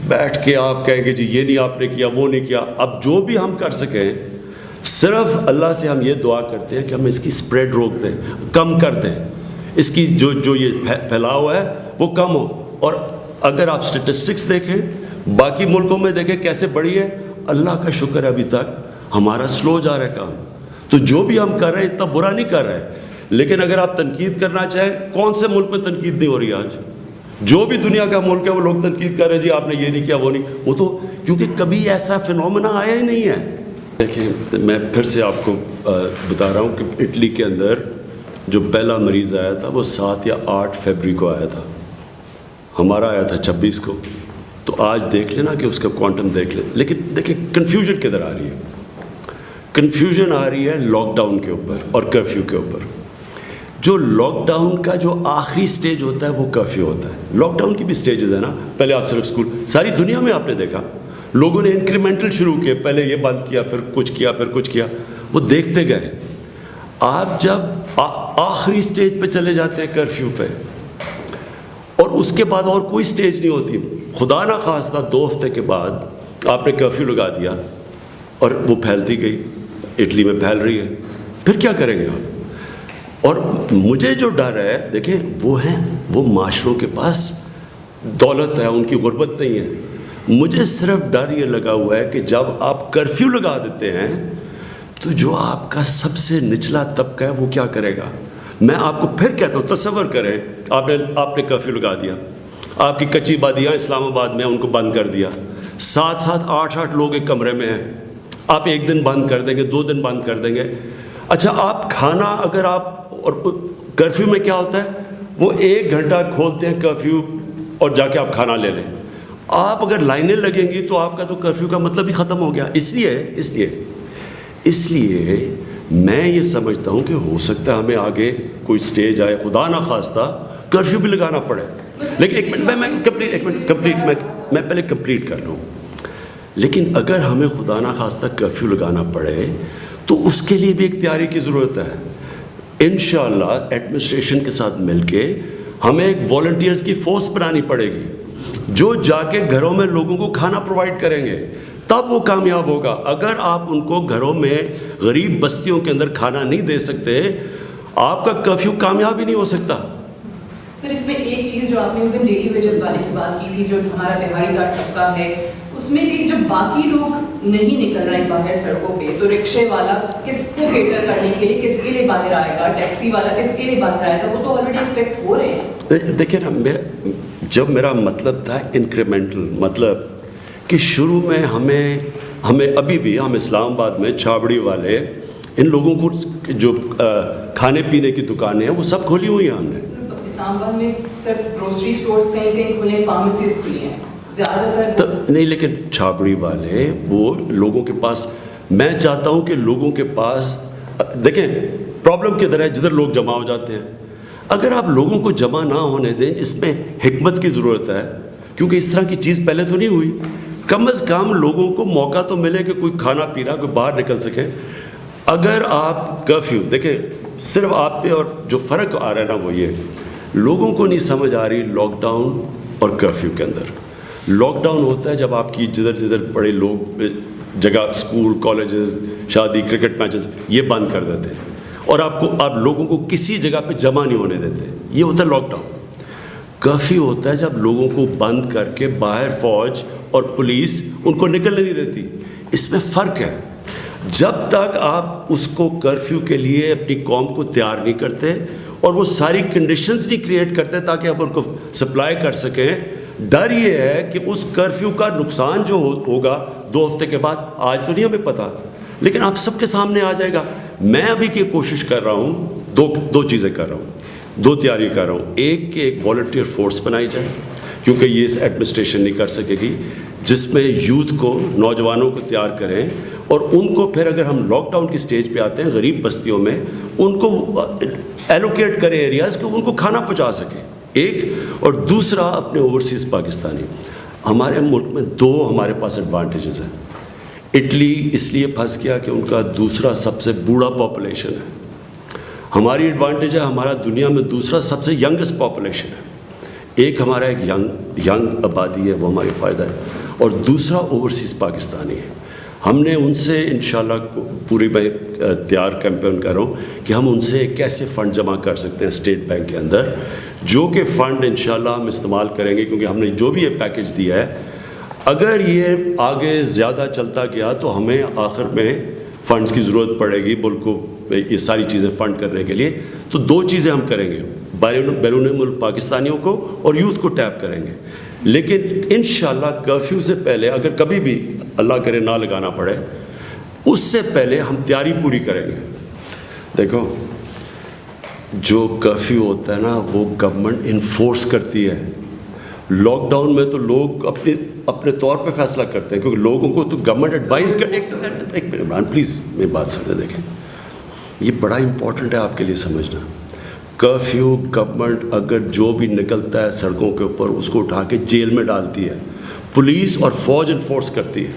بیٹھ کے آپ کہیں گے جی یہ نہیں آپ نے کیا، وہ نہیں کیا. اب جو بھی ہم کر سکیں، صرف اللہ سے ہم یہ دعا کرتے ہیں کہ ہم اس کی سپریڈ روک دیں، کم کر دیں، اس کی جو یہ پھیلاؤ ہے وہ کم ہو. اور اگر آپ سٹیٹسٹکس دیکھیں، باقی ملکوں میں دیکھیں کیسے بڑی ہے، اللہ کا شکر ہے ابھی تک ہمارا سلو جا رہا ہے کام. تو جو بھی ہم کر رہے ہیں اتنا برا نہیں کر رہے ہیں. لیکن اگر آپ تنقید کرنا چاہیں، کون سے ملک میں تنقید نہیں ہو رہی آج؟ جو بھی دنیا کا ملک ہے وہ لوگ تنقید کر رہے ہیں جی آپ نے یہ نہیں کیا وہ نہیں, وہ تو کیونکہ کبھی ایسا فینومینا آیا ہی نہیں ہے. دیکھیں میں پھر سے آپ کو بتا رہا ہوں کہ اٹلی کے اندر جو پہلا مریض آیا تھا وہ 7 یا 8 فروری کو آیا تھا, ہمارا آیا تھا 26 کو. تو آج دیکھ لینا کہ اس کا کوانٹم دیکھ لیں. لیکن دیکھیں کنفیوژن کدھر آ رہی ہے, کنفیوژن آ رہی ہے لاک ڈاؤن کے اوپر اور کرفیو کے اوپر. جو لاک ڈاؤن کا جو آخری سٹیج ہوتا ہے وہ کرفیو ہوتا ہے. لاک ڈاؤن کی بھی سٹیجز ہیں نا, پہلے آپ صرف اسکول, ساری دنیا میں آپ نے دیکھا لوگوں نے انکریمنٹل شروع کیے, پہلے یہ بند کیا پھر کچھ کیا پھر کچھ کیا, وہ دیکھتے گئے. آپ جب آخری سٹیج پہ چلے جاتے ہیں کرفیو پہ, اور اس کے بعد اور کوئی سٹیج نہیں ہوتی, خدا نہ خواستہ 2 ہفتے کے بعد آپ نے کرفیو لگا دیا اور وہ پھیلتی گئی, اٹلی میں پھیل رہی ہے, پھر کیا کریں گے آپ؟ اور مجھے جو ڈر ہے دیکھیں وہ معاشروں کے پاس دولت ہے, ان کی غربت نہیں ہے. مجھے صرف ڈر یہ لگا ہوا ہے کہ جب آپ کرفیو لگا دیتے ہیں تو جو آپ کا سب سے نچلا طبقہ ہے وہ کیا کرے گا؟ میں آپ کو پھر کہتا ہوں, تصور کریں آپ نے کرفیو لگا دیا, آپ کی کچی بادیاں اسلام آباد میں ان کو بند کر دیا, 7-7 8-8 لوگ ایک کمرے میں ہیں, آپ 1 دن بند کر دیں گے, 2 دن بند کر دیں گے. اچھا آپ کھانا اگر آپ, اور کرفیو میں کیا ہوتا ہے وہ 1 گھنٹہ کھولتے ہیں کرفیو اور جا کے آپ کھانا لے لیں. آپ اگر لائنیں لگیں گی تو آپ کا تو کرفیو کا مطلب ہی ختم ہو گیا. اس لیے میں یہ سمجھتا ہوں کہ ہو سکتا ہے ہمیں آگے کوئی سٹیج آئے, خدا نہ خواستہ کرفیو بھی لگانا پڑے. لیکن ایک منٹ میں پہلے کمپلیٹ کر لوں. لیکن اگر ہمیں خدا نہ خواستہ کرفیو لگانا پڑے تو اس کے لیے بھی ایک تیاری کی ضرورت ہے. انشاءاللہ ایڈمنسٹریشن کے ساتھ مل کے ہمیں ایک والنٹیئرز کی فورس بنانی پڑے گی جو جا کے گھروں میں لوگوں کو کھانا پرووائڈ کریں گے, تب وہ کامیاب ہوگا. اگر آپ ان کو گھروں میں غریب بستیوں کے اندر کھانا نہیں دے سکتے, آپ کا کرفیو کامیاب ہی نہیں ہو سکتا. سر اس میں ایک چیز جو آپ نے اس دن ڈیلی ویجز والے کی بات کی تھی, جو ہمارا دہاڑی دار طبقہ ہے, اس میں بھی جب باقی لوگ نہیں نکل رہے ہیں باہر سڑکوں پہ, تو رکشے والا کس کو کیٹر کرنے کے لیے, کس کے لیے باہر آئے گا, ٹیکسی والا کس کے لیے باہر آئے گا, وہ تو آلریڈی افیکٹ ہو رہے ہیں. دیکھیں نا, جب میرا مطلب تھا انکریمنٹل, مطلب کہ شروع میں ہمیں ابھی بھی ہم اسلام آباد میں چھابڑی والے ان لوگوں کو جو کھانے پینے کی دکانیں ہیں وہ سب کھولی ہوئی ہیں. ہم نے اسلام آباد میں سر گروسری سٹورز کہیں کہیں کھلے, فارمیسیز کھلی ہیں زیادہ تر نہیں, لیکن چھابڑی والے وہ لوگوں کے پاس, میں چاہتا ہوں کہ لوگوں کے پاس, دیکھیں پرابلم کدھر ہے, جدھر لوگ جمع ہو جاتے ہیں. اگر آپ لوگوں کو جمع نہ ہونے دیں, اس میں حکمت کی ضرورت ہے, کیونکہ اس طرح کی چیز پہلے تو نہیں ہوئی. کم از کم لوگوں کو موقع تو ملے کہ کوئی کھانا پی رہا, کوئی باہر نکل سکے. اگر آپ کرفیو دیکھیں, صرف آپ پہ اور جو فرق آ رہا ہے نا وہ یہ, لوگوں کو نہیں سمجھ آ رہی لاک ڈاؤن اور کرفیو کے اندر. لاک ڈاؤن ہوتا ہے جب آپ کی جدھر بڑے لوگ جگہ, اسکول, کالجز, شادی, کرکٹ میچز یہ بند کر دیتے ہیں, اور آپ لوگوں کو کسی جگہ پہ جمع نہیں ہونے دیتے. یہ ہوتا ہے لاک ڈاؤن. کرفیو ہوتا ہے جب لوگوں کو بند کر کے باہر فوج اور پولیس ان کو نکلنے نہیں دیتی. اس میں فرق ہے. جب تک آپ اس کو کرفیو کے لیے اپنی قوم کو تیار نہیں کرتے اور وہ ساری کنڈیشنز نہیں کریٹ کرتے تاکہ آپ ان کو سپلائی کر سکیں, ڈر یہ ہے کہ اس کرفیو کا نقصان جو ہوگا 2 ہفتے کے بعد, آج تو نہیں ہمیں پتہ, لیکن آپ سب کے سامنے آ جائے گا. میں ابھی کی کوشش کر رہا ہوں, دو چیزیں کر رہا ہوں, 2 تیاری کر رہا ہوں. ایک کہ ایک والنٹیئر فورس بنائی جائے, کیونکہ یہ اس ایڈمنسٹریشن نہیں کر سکے گی, جس میں یوتھ کو, نوجوانوں کو تیار کریں, اور ان کو پھر اگر ہم لاک ڈاؤن کی سٹیج پہ آتے ہیں غریب بستیوں میں, ان کو ایلوکیٹ کریں ایریاز کہ ان کو کھانا پہنچا سکیں. ایک, اور دوسرا اپنے اوورسیز پاکستانی. ہمارے ملک میں 2 ہمارے پاس ایڈوانٹیجز ہیں. اٹلی اس لیے پھنس گیا کہ ان کا دوسرا سب سے بوڑھا پاپولیشن ہے. ہماری ایڈوانٹیج ہے, ہمارا دنیا میں دوسرا سب سے ینگسٹ پاپولیشن ہے. ایک ہمارا ایک ینگ آبادی ہے, وہ ہماری فائدہ ہے, اور دوسرا اوورسیز پاکستانی ہے. ہم نے ان سے انشاءاللہ پوری میں تیار کیمپین کر رہا ہوں کہ ہم ان سے کیسے فنڈ جمع کر سکتے ہیں اسٹیٹ بینک کے اندر, جو کہ فنڈ انشاءاللہ ہم استعمال کریں گے, کیونکہ ہم نے جو بھی یہ پیکج دیا ہے, اگر یہ آگے زیادہ چلتا گیا تو ہمیں آخر میں فنڈز کی ضرورت پڑے گی ملک کو یہ ساری چیزیں فنڈ کرنے کے لیے. تو 2 چیزیں ہم کریں گے. بیرون ملک پاکستانیوں کو اور یوتھ کو ٹیپ کریں گے. لیکن انشاءاللہ کرفیو سے پہلے اگر کبھی بھی اللہ کرے نہ لگانا پڑے, اس سے پہلے ہم تیاری پوری کریں گے. دیکھو جو کرفیو ہوتا ہے نا وہ گورنمنٹ انفورس کرتی ہے. لاک ڈاؤن میں تو لوگ اپنے طور پہ فیصلہ کرتے ہیں, کیونکہ لوگوں کو تو گورنمنٹ ایڈوائز کر. ایک منٹ عمران پلیز میری بات سمجھیں. دیکھیں یہ بڑا امپورٹنٹ ہے آپ کے لیے سمجھنا. کرفیو گورنمنٹ اگر جو بھی نکلتا ہے سڑکوں کے اوپر اس کو اٹھا کے جیل میں ڈالتی ہے, پولیس اور فوج انفورس کرتی ہے.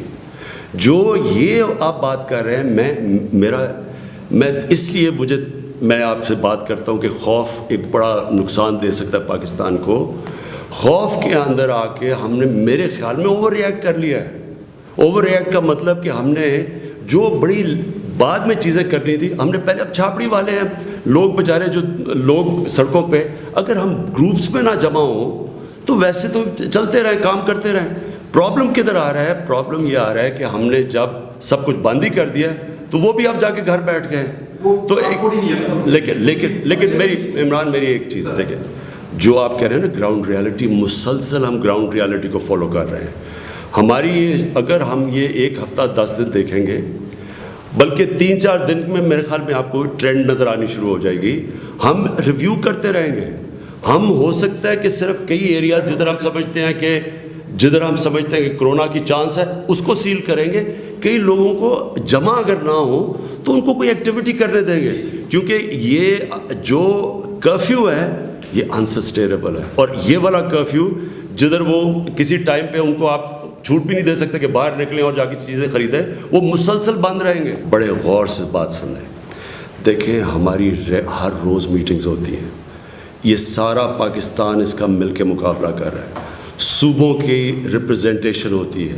جو یہ آپ بات کر رہے ہیں, میں اس لیے میں آپ سے بات کرتا ہوں کہ خوف ایک بڑا نقصان دے سکتا ہے پاکستان کو. خوف کے اندر آ کے ہم نے میرے خیال میں اوور ریئیکٹ کر لیا ہے. اوور ریئیکٹ کا مطلب کہ ہم نے جو بڑی بعد میں چیزیں کرنی تھی ہم نے پہلے. اب چھاپڑی والے ہیں لوگ بیچارے, جو لوگ سڑکوں پہ, اگر ہم گروپس میں نہ جمع ہوں تو ویسے تو چلتے رہیں, کام کرتے رہیں. پرابلم کدھر آ رہا ہے؟ پرابلم یہ آ رہا ہے کہ ہم نے جب سب کچھ بند ہی کر دیا تو وہ بھی اب جا کے گھر بیٹھ گئے. تو لیکن عمران میری ایک چیز دیکھیں, جو آپ کہہ رہے ہیں نا گراؤنڈ ریالٹی, مسلسل ہم گراؤنڈ ریالٹی کو فالو کر رہے ہیں. ہماری اگر ہم یہ 1 ہفتہ 10 دن دیکھیں گے, بلکہ 3-4 دن میں میرے خیال میں آپ کو ٹرینڈ نظر آنی شروع ہو جائے گی. ہم ریویو کرتے رہیں گے. ہم ہو سکتا ہے کہ صرف کئی ایریاز جدھر ہم سمجھتے ہیں کہ کرونا کی چانس ہے اس کو سیل کریں گے. کئی لوگوں کو جمع اگر نہ ہو تو ان کو کوئی ایکٹیویٹی کرنے دیں گے, کیونکہ یہ جو کرفیو ہے یہ انسسٹینیبل ہے. اور یہ والا کرفیو جدھر وہ کسی ٹائم پہ ان کو آپ چھوٹ بھی نہیں دے سکتے کہ باہر نکلیں اور جا کے چیزیں خریدیں, وہ مسلسل بند رہیں گے. بڑے غور سے بات سنیں. دیکھیں ہماری ہر روز میٹنگز ہوتی ہیں. یہ سارا پاکستان اس کا مل کے مقابلہ کر رہا ہے. صوبوں کی ریپرزنٹیشن ہوتی ہے,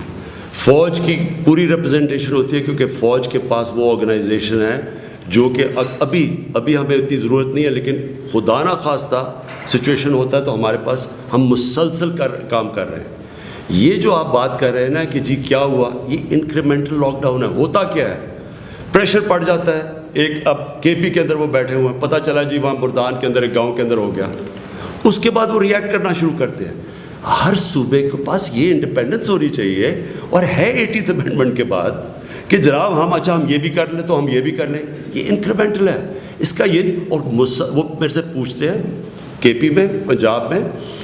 فوج کی پوری ریپرزنٹیشن ہوتی ہے, کیونکہ فوج کے پاس وہ آرگنائزیشن ہے جو کہ ابھی ہمیں اتنی ضرورت نہیں ہے, لیکن خدا نہ خواستہ سچویشن ہوتا ہے تو ہمارے پاس ہم مسلسل کام کر رہے ہیں. یہ جو آپ بات کر رہے ہیں نا کہ جی کیا ہوا, یہ انکریمنٹل لاک ڈاؤن ہے. ہوتا کیا ہے, پریشر پڑ جاتا ہے. ایک اب کے پی کے اندر وہ بیٹھے ہوئے ہیں, پتہ چلا جی وہاں بردان کے اندر ایک گاؤں کے اندر ہو گیا, اس کے بعد وہ ریئیکٹ کرنا شروع کرتے ہیں. ہر صوبے کے پاس یہ انڈیپینڈنس ہونی چاہیے, اور ہے 80th امینڈمنٹ کے بعد کہ جناب ہم یہ بھی کر لیں تو ہم یہ بھی کر لیں. یہ انکریمنٹل ہے اس کا. یہ اور وہ میرے سے پوچھتے ہیں کے پی میں, پنجاب میں,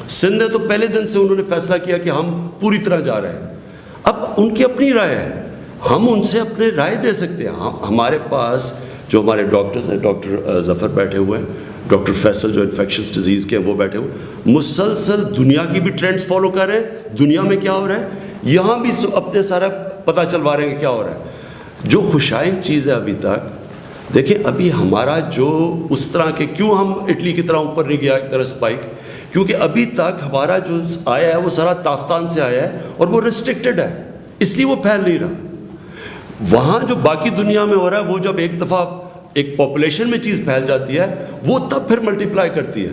سندھ ہے تو پہلے دن سے انہوں نے فیصلہ کیا کہ ہم پوری طرح جا رہے ہیں. اب ان کی اپنی رائے ہے, ہم ان سے اپنے رائے دے سکتے ہیں. ہمارے پاس جو ہمارے ڈاکٹرز ہیں, ڈاکٹر ظفر بیٹھے ہوئے ہیں, ڈاکٹر فیصل جو انفیکشنس ڈیزیز کے ہیں وہ بیٹھے ہوئے, مسلسل دنیا کی بھی ٹرینڈز فالو کر رہے ہیں. دنیا میں کیا ہو رہا ہے یہاں بھی اپنے سارا پتہ چلوا رہے ہیں کہ کیا ہو رہا ہے. جو خوشائن چیز ہے ابھی تک, دیکھیں ابھی ہمارا جو اس طرح کے, کیوں ہم اٹلی کی طرح اوپر نہیں گیا ایک طرح اسپائک, کیونکہ ابھی تک ہمارا جو آیا ہے وہ سارا تافتان سے آیا ہے اور وہ ریسٹرکٹڈ ہے, اس لیے وہ پھیل نہیں رہا. وہاں جو باقی دنیا میں ہو رہا ہے وہ جب ایک دفعہ ایک پاپولیشن میں چیز پھیل جاتی ہے وہ تب پھر ملٹیپلائی کرتی ہے.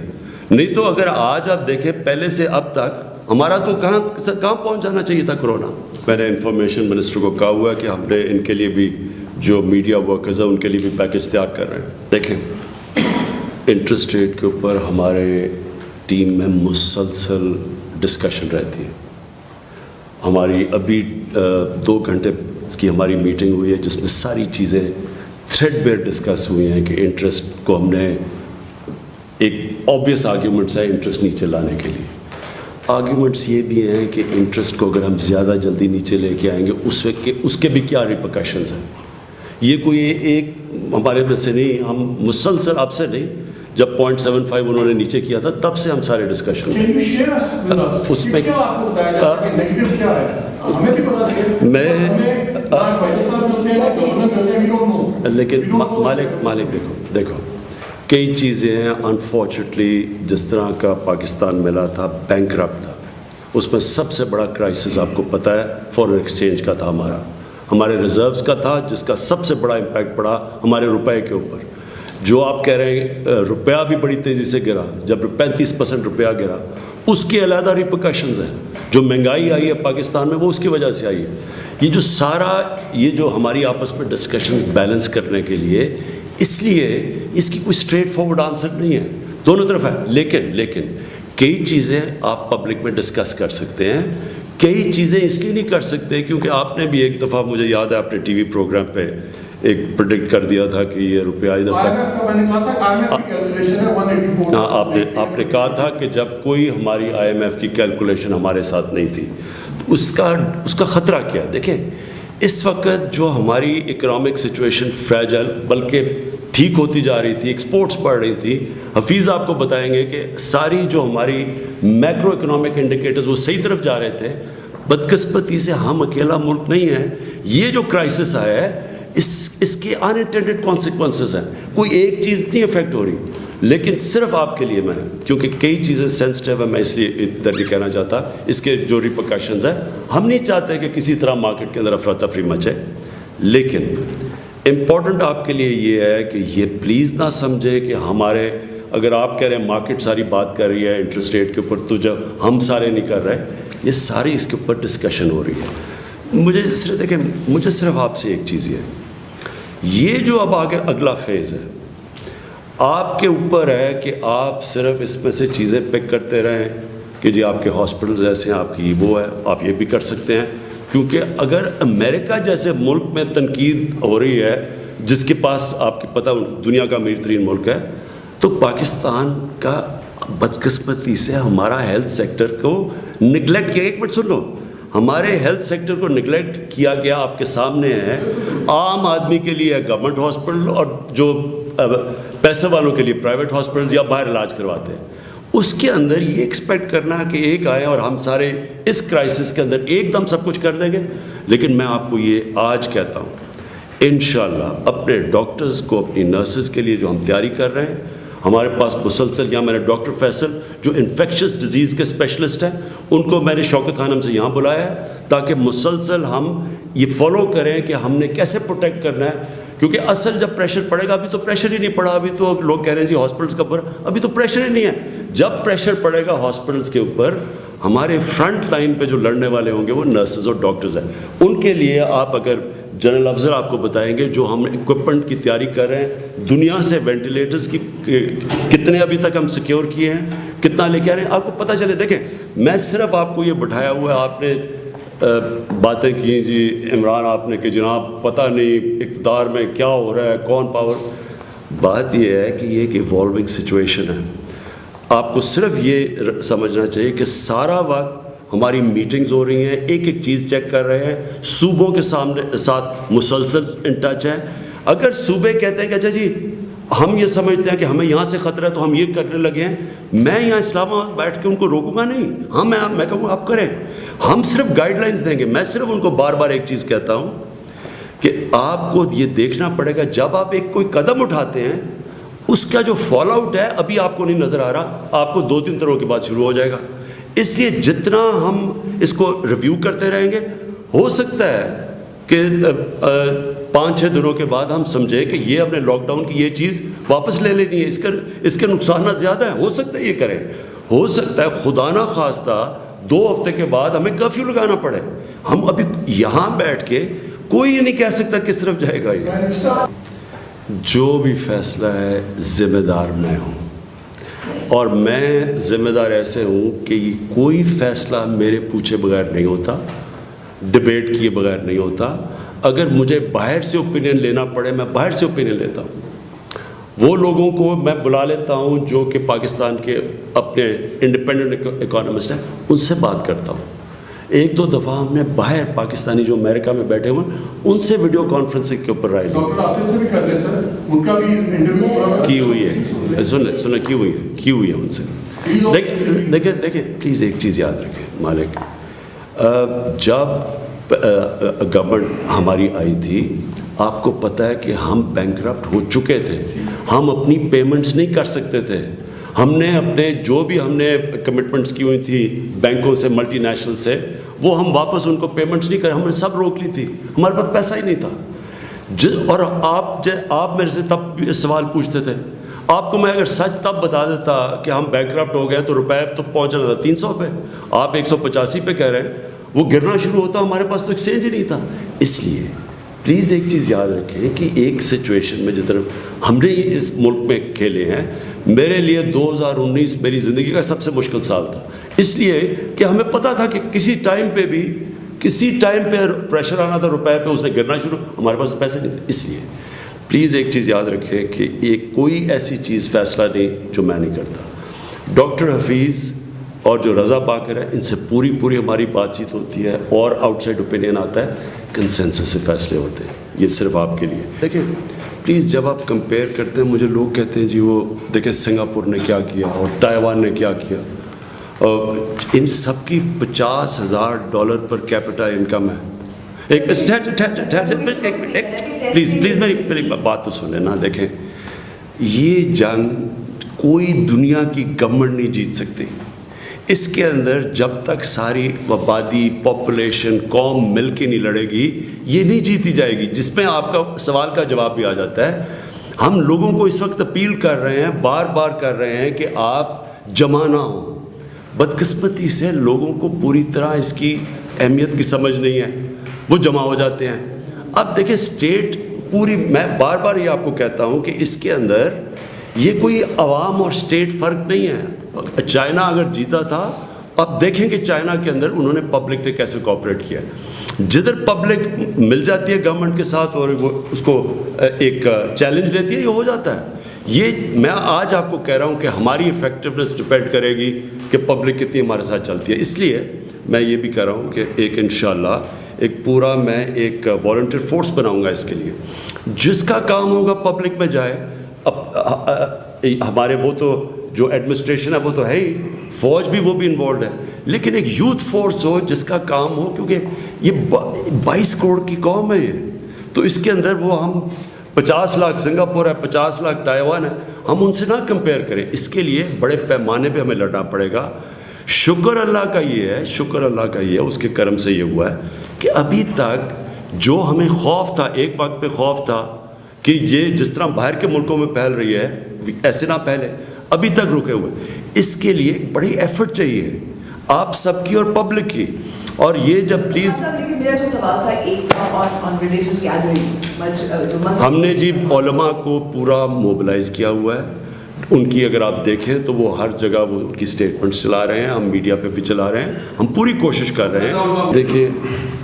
نہیں تو اگر آج آپ دیکھیں پہلے سے اب تک ہمارا تو کہاں پہنچ جانا چاہیے تھا کرونا. میں نے انفارمیشن منسٹر کو کہا ہوا ہے کہ ہم نے ان کے لیے بھی جو میڈیا ورکرز ہیں ان کے لیے بھی پیکج تیار کر رہے ہیں. دیکھیں انٹرسٹ ریٹ کے اوپر ہمارے ٹیم میں مسلسل ڈسکشن رہتی ہے. ہماری ابھی 2 گھنٹے کی ہماری میٹنگ ہوئی ہے جس میں ساری چیزیں تھریڈ بیئر ڈسکس ہوئی ہیں کہ انٹرسٹ کو ہم نے ایک آبویس آرگیومنٹس ہے انٹرسٹ نیچے لانے کے لیے. آرگیومنٹس یہ بھی ہیں کہ انٹرسٹ کو اگر ہم زیادہ جلدی نیچے لے کے آئیں گے اس کے بھی کیا ریپرکشنز ہیں. یہ کوئی ایک ہمارے میں سے نہیں, ہم مسلسل اب سے نہیں, جب 0.75 انہوں نے نیچے کیا تھا تب سے ہم سارے ڈسکشن اس میں لیکن مالک دیکھو کئی چیزیں ہیں انفارچونیٹلی. جس طرح کا پاکستان ملا تھا بینکرپٹ تھا, اس میں سب سے بڑا کرائسس آپ کو پتہ ہے فارن ایکسچینج کا تھا, ہمارے ریزروز کا تھا, جس کا سب سے بڑا امپیکٹ پڑا ہمارے روپے کے اوپر. جو آپ کہہ رہے ہیں روپیہ بھی بڑی تیزی سے گرا, جب 35% روپیہ گرا, اس کے علیحدہ ریپرکشنز ہیں. جو مہنگائی آئی ہے پاکستان میں وہ اس کی وجہ سے آئی ہے. یہ جو سارا یہ جو ہماری آپس میں ڈسکشنز بیلنس کرنے کے لیے, اس لیے اس کی کوئی اسٹریٹ فارورڈ آنسر نہیں ہے. دونوں طرف ہے. لیکن کئی چیزیں آپ پبلک میں ڈسکس کر سکتے ہیں, کئی چیزیں اس لیے نہیں کر سکتے کیونکہ آپ نے بھی ایک دفعہ, مجھے یاد ہے آپ نے ٹی وی پروگرام پہ ایک پریڈکٹ کر دیا تھا کہ یہ روپیہ ادھر آپ نے کہا تھا کہ جب کوئی ہماری آئی ایم ایف کی کیلکولیشن ہمارے ساتھ نہیں تھی تو اس کا خطرہ کیا. دیکھیں اس وقت جو ہماری اکنامک سچویشن فریجل بلکہ ٹھیک ہوتی جا رہی تھی, ایکسپورٹس بڑھ رہی تھی, حفیظ آپ کو بتائیں گے کہ ساری جو ہماری میکرو اکنامک انڈیکیٹرز وہ صحیح طرف جا رہے تھے. بدقسمتی سے ہم اکیلا ملک نہیں ہے, یہ جو کرائسس آیا ہے اس کے انانٹینڈڈ کانسیکوینسز ہیں. کوئی ایک چیز نہیں افیکٹ ہو رہی, لیکن صرف آپ کے لیے میں, کیونکہ کئی چیزیں سینسٹیو ہیں, میں اس لیے ادھر نہیں کہنا چاہتا, اس کے جو ریپرکشنز ہیں ہم نہیں چاہتے کہ کسی طرح مارکیٹ کے اندر افراتفری مچے. لیکن امپورٹنٹ آپ کے لیے یہ ہے کہ یہ پلیز نہ سمجھے کہ ہمارے, اگر آپ کہہ رہے ہیں مارکیٹ ساری بات کر رہی ہے انٹرسٹ ریٹ کے اوپر, تو جب ہم سارے نہیں کر رہے, یہ ساری اس کے اوپر ڈسکشن ہو رہی ہے. مجھے صرف آپ سے ایک چیز یہ جو اب آگے اگلا فیز ہے آپ کے اوپر ہے کہ آپ صرف اس میں سے چیزیں پک کرتے رہیں کہ جی آپ کے ہاسپٹلز ایسے ہیں, آپ کی وہ ہے, آپ یہ بھی کر سکتے ہیں. کیونکہ اگر امریکہ جیسے ملک میں تنقید ہو رہی ہے جس کے پاس آپ کو پتہ دنیا کا امیر ترین ملک ہے, تو پاکستان کا بدقسمتی سے ہمارا ہیلتھ سیکٹر کو نگلیکٹ کیا. ایک منٹ سن لو, ہمارے ہیلتھ سیکٹر کو نگلیکٹ کیا گیا. آپ کے سامنے ہے عام آدمی کے لیے گورنمنٹ ہاسپٹل اور جو پیسے والوں کے لیے پرائیویٹ ہاسپٹل یا باہر علاج کرواتے ہیں. اس کے اندر یہ ایکسپیکٹ کرنا کہ ایک آئے اور ہم سارے اس کرائسس کے اندر ایک دم سب کچھ کر دیں گے. لیکن میں آپ کو یہ آج کہتا ہوں, انشاءاللہ اپنے ڈاکٹرز کو, اپنی نرسز کے لیے جو ہم تیاری کر رہے ہیں, ہمارے پاس مسلسل, یہاں میں نے ڈاکٹر فیصل جو انفیکشس ڈیزیز کے اسپیشلسٹ ہیں ان کو میں نے شوکت خانم سے یہاں بلایا ہے تاکہ مسلسل ہم یہ فالو کریں کہ ہم نے کیسے پروٹیکٹ کرنا ہے. کیونکہ اصل جب پریشر پڑے گا, ابھی تو پریشر ہی نہیں پڑا, ابھی تو لوگ کہہ رہے ہیں جی ہاسپٹلس کا اوپر, ابھی تو پریشر ہی نہیں ہے. جب پریشر پڑے گا ہاسپٹلس کے اوپر, ہمارے فرنٹ لائن پہ جو لڑنے والے ہوں گے وہ نرسز اور ڈاکٹرز ہیں. ان کے لیے آپ اگر جنرل افسر آپ کو بتائیں گے جو ہم اکوپمنٹ کی تیاری کر رہے ہیں, دنیا سے وینٹیلیٹرز کی کتنے ابھی تک ہم سیکیور کیے ہیں, کتنا لے کے آ رہے ہیں, آپ کو پتہ چلے. دیکھیں میں صرف آپ کو یہ بٹھایا ہوا ہے, آپ نے باتیں کی جی عمران آپ نے کہ جناب پتہ نہیں اقتدار میں کیا ہو رہا ہے, کون پاور. بات یہ ہے کہ یہ ایک ایوالونگ سچویشن ہے. آپ کو صرف یہ سمجھنا چاہیے کہ سارا وقت ہماری میٹنگز ہو رہی ہیں, ایک ایک چیز چیک کر رہے ہیں, صوبوں کے ساتھ مسلسل ان ٹچ ہیں. اگر صوبے کہتے ہیں کہ اچھا جی ہم یہ سمجھتے ہیں کہ ہمیں یہاں سے خطرہ ہے تو ہم یہ کرنے لگے ہیں, میں یہاں اسلام آباد بیٹھ کے ان کو روکوں گا نہیں. ہاں میں کہوں گا آپ کریں, ہم صرف گائیڈ لائنز دیں گے. میں صرف ان کو بار بار ایک چیز کہتا ہوں کہ آپ کو یہ دیکھنا پڑے گا جب آپ ایک کوئی قدم اٹھاتے ہیں اس کا جو فال آؤٹ ہے ابھی آپ کو نہیں نظر آ رہا, آپ کو 2-3 دنوں کے بعد شروع ہو جائے گا. اس لیے جتنا ہم اس کو ریویو کرتے رہیں گے, ہو سکتا ہے کہ 5-6 دنوں کے بعد ہم سمجھیں کہ یہ اپنے لاک ڈاؤن کی یہ چیز واپس لے لینی ہے, اس کے نقصانات زیادہ ہیں, ہو سکتا ہے یہ کریں. ہو سکتا ہے خدا نہ خواستہ 2 ہفتے کے بعد ہمیں کرفیو لگانا پڑے. ہم ابھی یہاں بیٹھ کے کوئی یہ نہیں کہہ سکتا کس طرف جائے گا. یہ جو بھی فیصلہ ہے ذمہ دار میں ہوں, اور میں ذمہ دار ایسے ہوں کہ کوئی فیصلہ میرے پوچھے بغیر نہیں ہوتا, ڈبیٹ کیے بغیر نہیں ہوتا. اگر مجھے باہر سے اوپینین لینا پڑے میں باہر سے اوپینین لیتا ہوں. وہ لوگوں کو میں بلا لیتا ہوں جو کہ پاکستان کے اپنے انڈیپینڈنٹ اکانومسٹ ہیں, ان سے بات کرتا ہوں. 1-2 دفعہ ہم نے باہر پاکستانی جو امریکہ میں بیٹھے ہوئے ان سے ویڈیو کانفرنسنگ کے اوپر رائے کی ہوئی ہے. سنیں کی ہوئی ہے ان سے. دیکھیں پلیز ایک چیز یاد رکھیں مالک, جب گورنمنٹ ہماری آئی تھی آپ کو پتہ ہے کہ ہم بینکرپٹ ہو چکے تھے, ہم اپنی پیمنٹس نہیں کر سکتے تھے. ہم نے اپنے جو بھی ہم نے کمٹمنٹس کی ہوئی تھی بینکوں سے, ملٹی نیشنل سے, وہ ہم واپس ان کو پیمنٹس نہیں کرے, ہم نے سب روک لی تھی, ہمارے پاس پیسہ ہی نہیں تھا. اور آپ میرے سے تب سوال پوچھتے تھے, آپ کو میں اگر سچ تب بتا دیتا کہ ہم بینکرپٹ ہو گئے تو روپے تو پہنچنا تھا 300 پہ, آپ 185 پہ کہہ رہے ہیں, وہ گرنا شروع ہوتا, ہمارے پاس تو ایکسچینج ہی نہیں تھا. اس لیے پلیز ایک چیز یاد رکھیں کہ ایک سچویشن میں جس طرح ہم نے اس ملک میں کھیلے ہیں, میرے لیے 2019 میری زندگی کا سب سے مشکل سال تھا، اس لیے کہ ہمیں پتہ تھا کہ کسی ٹائم پہ پریشر آنا تھا روپے پہ، اس نے گرنا شروع، ہمارے پاس پیسے نہیں تھے. اس لیے پلیز ایک چیز یاد رکھیں کہ کوئی ایسی چیز فیصلہ نہیں جو میں نہیں کرتا. ڈاکٹر حفیظ اور جو رضا باقر ہے، ان سے پوری ہماری بات چیت ہوتی ہے اور آؤٹ سائڈ اوپینین آتا ہے، کنسنسس سے فیصلے ہوتے ہیں. یہ صرف آپ کے لیے. دیکھیں پلیز جب آپ کمپیئر کرتے ہیں، مجھے لوگ کہتے ہیں جی وہ دیکھیں سنگاپور نے کیا کیا اور تائیوان نے کیا کیا، ان سب کی $50,000 پر کیپٹا انکم ہے. پلیز میری بات تو سنیں نا. دیکھیں یہ جنگ کوئی دنیا کی گورنمنٹ نہیں جیت سکتی. اس کے اندر جب تک ساری آبادی، پاپولیشن، قوم مل کے نہیں لڑے گی، یہ نہیں جیتی جائے گی. جس میں آپ کا سوال کا جواب بھی آ جاتا ہے. ہم لوگوں کو اس وقت اپیل کر رہے ہیں، بار بار کر رہے ہیں کہ آپ جمع نہ ہوں. بدقسمتی سے لوگوں کو پوری طرح اس کی اہمیت کی سمجھ نہیں ہے، وہ جمع ہو جاتے ہیں. اب دیکھیں اسٹیٹ پوری، میں بار بار یہ آپ کو کہتا ہوں کہ اس کے اندر یہ کوئی عوام اور اسٹیٹ فرق نہیں ہے. چائنا اگر جیتا تھا، اب دیکھیں کہ چائنا کے اندر انہوں نے پبلک نے کیسے کوآپریٹ کیا. جدھر پبلک مل جاتی ہے گورنمنٹ کے ساتھ اور وہ اس کو ایک چیلنج لیتی ہے، یہ ہو جاتا ہے. یہ میں آج آپ کو کہہ رہا ہوں کہ ہماری افیکٹونیس ڈپینڈ کرے گی کہ پبلک کتنی ہمارے ساتھ چلتی ہے. اس لیے میں یہ بھی کہہ رہا ہوں کہ ایک انشاءاللہ ایک پورا میں ایک والنٹیئر فورس بناؤں گا اس کے لیے، جس کا کام ہوگا پبلک میں جائے. اب ہمارے وہ تو جو ایڈمنسٹریشن ہے وہ تو ہے ہی، فوج بھی وہ بھی انوالوڈ ہے، لیکن ایک یوتھ فورس ہو جس کا کام ہو، کیونکہ یہ 22 کروڑ کی قوم ہے یہ. تو اس کے اندر وہ ہم 50 لاکھ سنگاپور ہے، 50 لاکھ تائیوان ہے، ہم ان سے نہ کمپیئر کریں. اس کے لیے بڑے پیمانے پہ ہمیں لڑنا پڑے گا. شکر اللہ کا یہ ہے، اس کے کرم سے یہ ہوا ہے کہ ابھی تک جو ہمیں خوف تھا، ایک وقت پہ خوف تھا کہ یہ جس طرح باہر کے ملکوں میں پھیل رہی ہے ایسے نہ پھیلے، ابھی تک رکے ہوئے. اس کے لیے ایک بڑی ایفرٹ چاہیے آپ سب کی اور پبلک کی. اور یہ جب پلیز میرا جو سوال تھا ایک آن ریلیجس گیدرنگز، ہم نے جی علماء کو پورا موبلائز کیا ہوا ہے. ان کی اگر آپ دیکھیں تو وہ ہر جگہ وہ ان کی سٹیٹمنٹس چلا رہے ہیں، ہم میڈیا پہ بھی چلا رہے ہیں، ہم پوری کوشش کر رہے ہیں. دیکھیں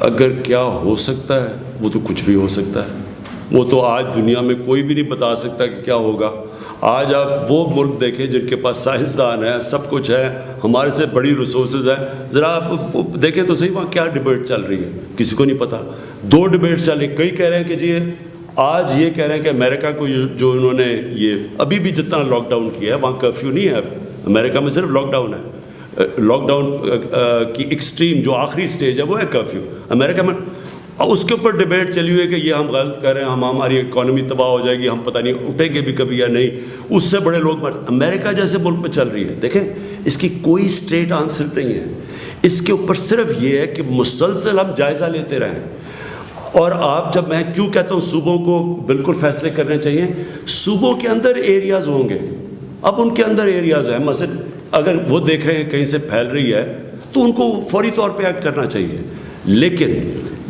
اگر کیا ہو سکتا ہے وہ تو کچھ بھی ہو سکتا ہے. وہ تو آج دنیا میں کوئی بھی نہیں بتا سکتا کہ کیا ہوگا. آج آپ وہ ملک دیکھیں جن کے پاس سائنسدان ہیں، سب کچھ ہے، ہمارے سے بڑی ریسورسز ہیں. ذرا آپ دیکھیں تو صحیح وہاں کیا ڈبیٹ چل رہی ہے، کسی کو نہیں پتہ. 2 ڈبیٹ چل رہی ہیں. کئی کہہ رہے ہیں کہ جی آج یہ کہہ رہے ہیں کہ امریکہ کو جو انہوں نے یہ ابھی بھی جتنا لاک ڈاؤن کیا ہے وہاں کرفیو نہیں ہے. امریکہ میں صرف لاک ڈاؤن ہے. لاک ڈاؤن کی ایکسٹریم جو آخری سٹیج ہے وہ ہے کرفیو امریکہ میں. اس کے اوپر ڈبیٹ چلی ہوئی ہے کہ یہ ہم غلط کر رہے ہیں، ہماری اکانومی تباہ ہو جائے گی، ہم پتہ نہیں اٹھیں گے بھی کبھی یا نہیں. اس سے بڑے لوگ امریکہ جیسے ملک میں چل رہی ہے. دیکھیں اس کی کوئی اسٹریٹ آنسر نہیں ہے. اس کے اوپر صرف یہ ہے کہ مسلسل ہم جائزہ لیتے رہیں. اور آپ جب میں کیوں کہتا ہوں صوبوں کو بالکل فیصلے کرنے چاہیے، صوبوں کے اندر ایریاز ہوں گے. اب ان کے اندر ایریاز ہیں، مثلا اگر وہ دیکھ رہے ہیں کہیں سے پھیل رہی ہے تو ان کو فوری طور پہ ایکٹ کرنا چاہیے. لیکن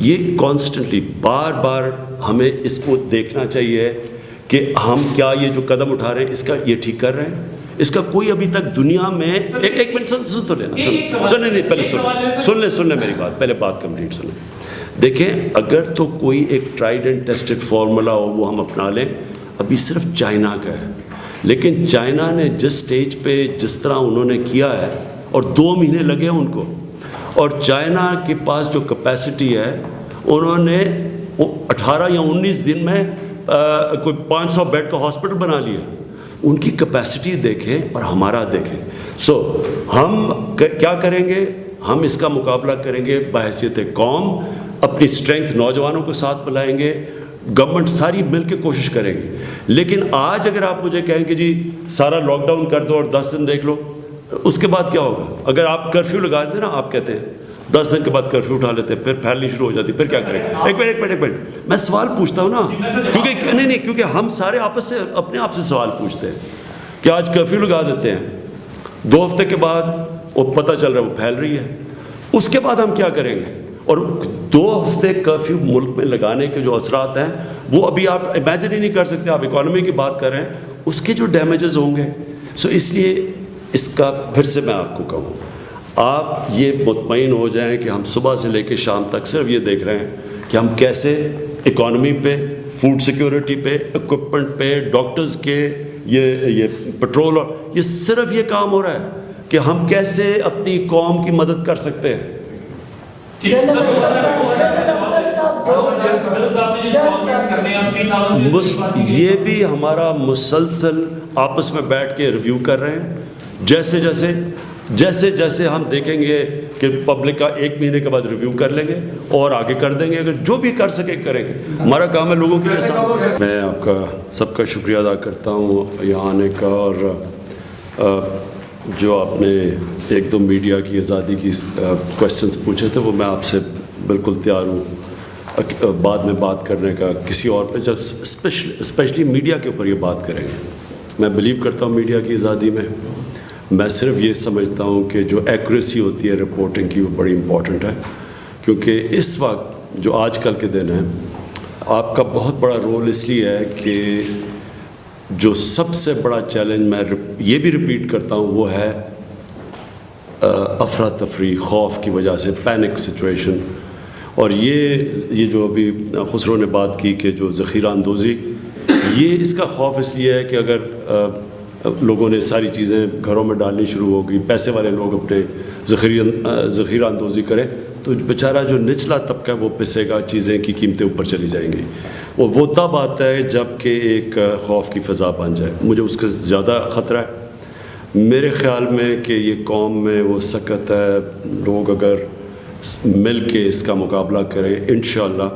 یہ کانسٹنٹلی بار بار ہمیں اس کو دیکھنا چاہیے کہ ہم کیا یہ جو قدم اٹھا رہے ہیں اس کا یہ ٹھیک کر رہے ہیں. اس کا کوئی ابھی تک دنیا میں ایک منٹ سن تو لینا، نہیں پہلے سن لیں میری بات، پہلے بات کمپلیٹ سن لیں. دیکھیں اگر تو کوئی ایک ٹرائیڈ اینڈ ٹیسٹڈ فارمولا ہو وہ ہم اپنا لیں. ابھی صرف چائنا کا ہے، لیکن چائنا نے جس سٹیج پہ جس طرح انہوں نے کیا ہے، اور 2 مہینے لگے ہیں ان کو، اور چائنا کے پاس جو کیپیسٹی ہے انہوں نے 18 یا 19 دن میں کوئی 500 بیڈ کا ہاسپٹل بنا لیا. ان کی کیپیسٹی دیکھیں اور ہمارا دیکھیں. سو ہم کیا کریں گے؟ ہم اس کا مقابلہ کریں گے بحیثیت قوم، اپنی اسٹرینتھ نوجوانوں کو ساتھ بلائیں گے، گورنمنٹ ساری مل کے کوشش کریں گے. لیکن آج اگر آپ مجھے کہیں کہ جی سارا لاک ڈاؤن کر دو اور 10 دن دیکھ لو، اس کے بعد کیا ہوگا؟ اگر آپ کرفیو لگا دیں نا، آپ کہتے ہیں 10 دن کے بعد کرفیو اٹھا لیتے ہیں، پھر پھیلنی شروع ہو جاتی، پھر کیا کریں؟ ایک منٹ میں سوال پوچھتا ہوں نا، کیونکہ نہیں کیونکہ ہم سارے آپس سے اپنے آپ سے سوال پوچھتے ہیں کہ آج کرفیو لگا دیتے ہیں، 2 ہفتے کے بعد وہ پتہ چل رہا ہے وہ پھیل رہی ہے، اس کے بعد ہم کیا کریں گے؟ اور 2 ہفتے کرفیو ملک میں لگانے کے جو اثرات ہیں وہ ابھی آپ امیجن ہی نہیں کر سکتے. آپ اکانومی کی بات کر رہے ہیں، اس کے جو ڈیمیجز ہوں گے. سو اس لیے اس کا پھر سے میں آپ کو کہوں، آپ یہ مطمئن ہو جائیں کہ ہم صبح سے لے کے شام تک صرف یہ دیکھ رہے ہیں کہ ہم کیسے اکانومی پہ، فوڈ سیکیورٹی پہ، اکوپمنٹ پہ، ڈاکٹرز کے یہ پیٹرول، اور یہ صرف یہ کام ہو رہا ہے کہ ہم کیسے اپنی قوم کی مدد کر سکتے ہیں۔ یہ بھی ہمارا مسلسل آپس میں بیٹھ کے ریویو کر رہے ہیں، جیسے جیسے ہم دیکھیں گے کہ پبلک کا 1 مہینے کے بعد ریویو کر لیں گے اور آگے کر دیں گے، اگر جو بھی کر سکے کریں گے، ہمارا کام ہے لوگوں کے لیے سب۔ میں آپ کا سب کا شکریہ ادا کرتا ہوں یہاں آنے کا، اور جو آپ نے 1-2 میڈیا کی آزادی کی کویسچنس پوچھے تھے وہ میں آپ سے بالکل تیار ہوں بعد میں بات کرنے کا کسی اور پہ، جب اسپیشلی میڈیا کے اوپر یہ بات کریں گے۔ میں بلیو کرتا ہوں میڈیا کی آزادی میں صرف یہ سمجھتا ہوں کہ جو ایکوریسی ہوتی ہے رپورٹنگ کی وہ بڑی امپورٹنٹ ہے، کیونکہ اس وقت جو آج کل کے دن ہیں آپ کا بہت بڑا رول اس لیے ہے کہ جو سب سے بڑا چیلنج میں یہ بھی ریپیٹ کرتا ہوں وہ ہے افراتفری، خوف کی وجہ سے، پینک سچویشن، اور یہ جو ابھی خسرو نے بات کی کہ جو ذخیرہ اندوزی، یہ اس کا خوف اس لیے ہے کہ اگر لوگوں نے ساری چیزیں گھروں میں ڈالنی شروع ہو گئی، پیسے والے لوگ اپنے ذخیرہ اندوزی کریں تو بیچارہ جو نچلا طبقہ ہے وہ پسے گا، چیزیں کی قیمتیں اوپر چلی جائیں گی۔ وہ تب آتا ہے جب کہ ایک خوف کی فضا بن جائے، مجھے اس کا زیادہ خطرہ ہے۔ میرے خیال میں کہ یہ قوم میں وہ سکت ہے، لوگ اگر مل کے اس کا مقابلہ کریں، انشاءاللہ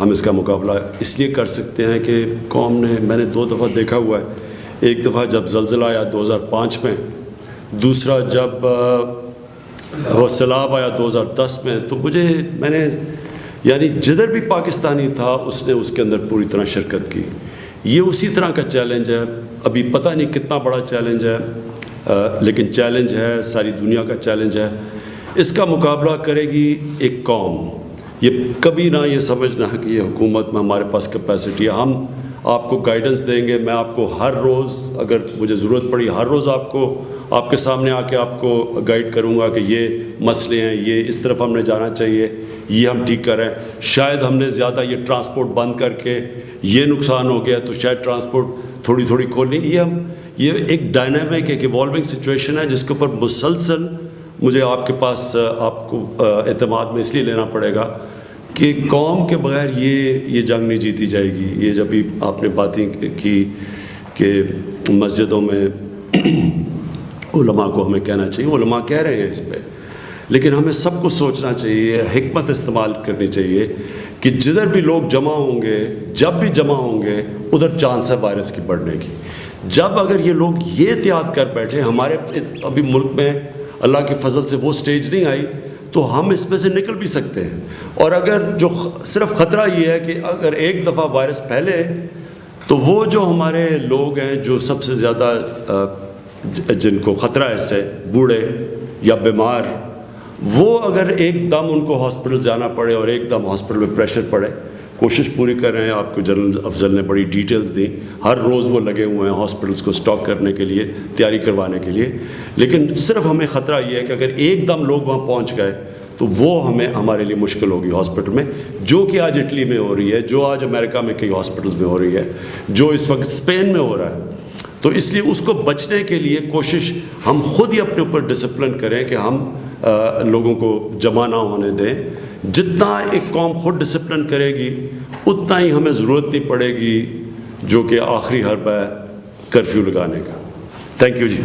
ہم اس کا مقابلہ اس لیے کر سکتے ہیں کہ قوم میں نے 2 دفعہ دیکھا ہوا ہے، ایک دفعہ جب زلزلہ آیا 2005 میں، دوسرا جب وہ سیلاب آیا 2010 میں، تو میں نے یعنی جدھر بھی پاکستانی تھا اس نے اس کے اندر پوری طرح شرکت کی۔ یہ اسی طرح کا چیلنج ہے، ابھی پتہ نہیں کتنا بڑا چیلنج ہے، لیکن چیلنج ہے، ساری دنیا کا چیلنج ہے۔ اس کا مقابلہ کرے گی ایک قوم۔ یہ کبھی نہ یہ سمجھنا ہے کہ یہ حکومت میں ہمارے پاس کیپیسٹی ہے، ہم آپ کو گائیڈنس دیں گے، میں آپ کو ہر روز اگر مجھے ضرورت پڑی ہر روز آپ کے سامنے آ کے آپ کو گائیڈ کروں گا کہ یہ مسئلے ہیں، یہ اس طرف ہم نے جانا چاہیے، یہ ہم ٹھیک کریں۔ شاید ہم نے زیادہ یہ ٹرانسپورٹ بند کر کے یہ نقصان ہو گیا تو شاید ٹرانسپورٹ تھوڑی کھولنی، یہ ایک ڈائنامک ایک ایوالونگ سچویشن ہے جس کے اوپر مسلسل مجھے آپ کے پاس آپ کو اعتماد میں اس لیے لینا پڑے گا کہ قوم کے بغیر یہ جنگ نہیں جیتی جائے گی۔ یہ جب بھی آپ نے باتیں کی کہ مسجدوں میں علماء کو ہمیں کہنا چاہیے، علماء کہہ رہے ہیں اس پہ، لیکن ہمیں سب کو سوچنا چاہیے، حکمت استعمال کرنی چاہیے کہ جدھر بھی لوگ جمع ہوں گے، جب بھی جمع ہوں گے ادھر چانس ہے وائرس کی بڑھنے کی۔ جب اگر یہ لوگ یہ احتیاط کر بیٹھے، ہمارے ابھی ملک میں اللہ کے فضل سے وہ سٹیج نہیں آئی تو ہم اس میں سے نکل بھی سکتے ہیں۔ اور اگر جو صرف خطرہ یہ ہے کہ اگر ایک دفعہ وائرس پھیلے تو وہ جو ہمارے لوگ ہیں جو سب سے زیادہ جن کو خطرہ ہے اس سے، بوڑھے یا بیمار، وہ اگر ایک دم ان کو ہاسپٹل جانا پڑے اور ایک دم ہاسپٹل میں پریشر پڑے، کوشش پوری کر رہے ہیں، آپ کو جنرل افضل نے بڑی ڈیٹیلز دی، ہر روز وہ لگے ہوئے ہیں ہاسپٹلس کو سٹاک کرنے کے لیے، تیاری کروانے کے لیے، لیکن صرف ہمیں خطرہ یہ ہے کہ اگر ایک دم لوگ وہاں پہنچ گئے تو وہ ہمارے لیے مشکل ہوگی ہاسپٹل میں، جو کہ آج اٹلی میں ہو رہی ہے، جو آج امریکہ میں کئی ہاسپٹلز میں ہو رہی ہے، جو اس وقت اسپین میں ہو رہا ہے۔ تو اس لیے اس کو بچنے کے لیے کوشش ہم خود ہی اپنے اوپر ڈسپلن کریں کہ ہم لوگوں کو جمع نہ ہونے دیں۔ جتنا ایک قوم خود ڈسپلن کرے گی اتنا ہی ہمیں ضرورت نہیں پڑے گی جو کہ آخری حربہ ہے کرفیو لگانے کا۔ Thank you G.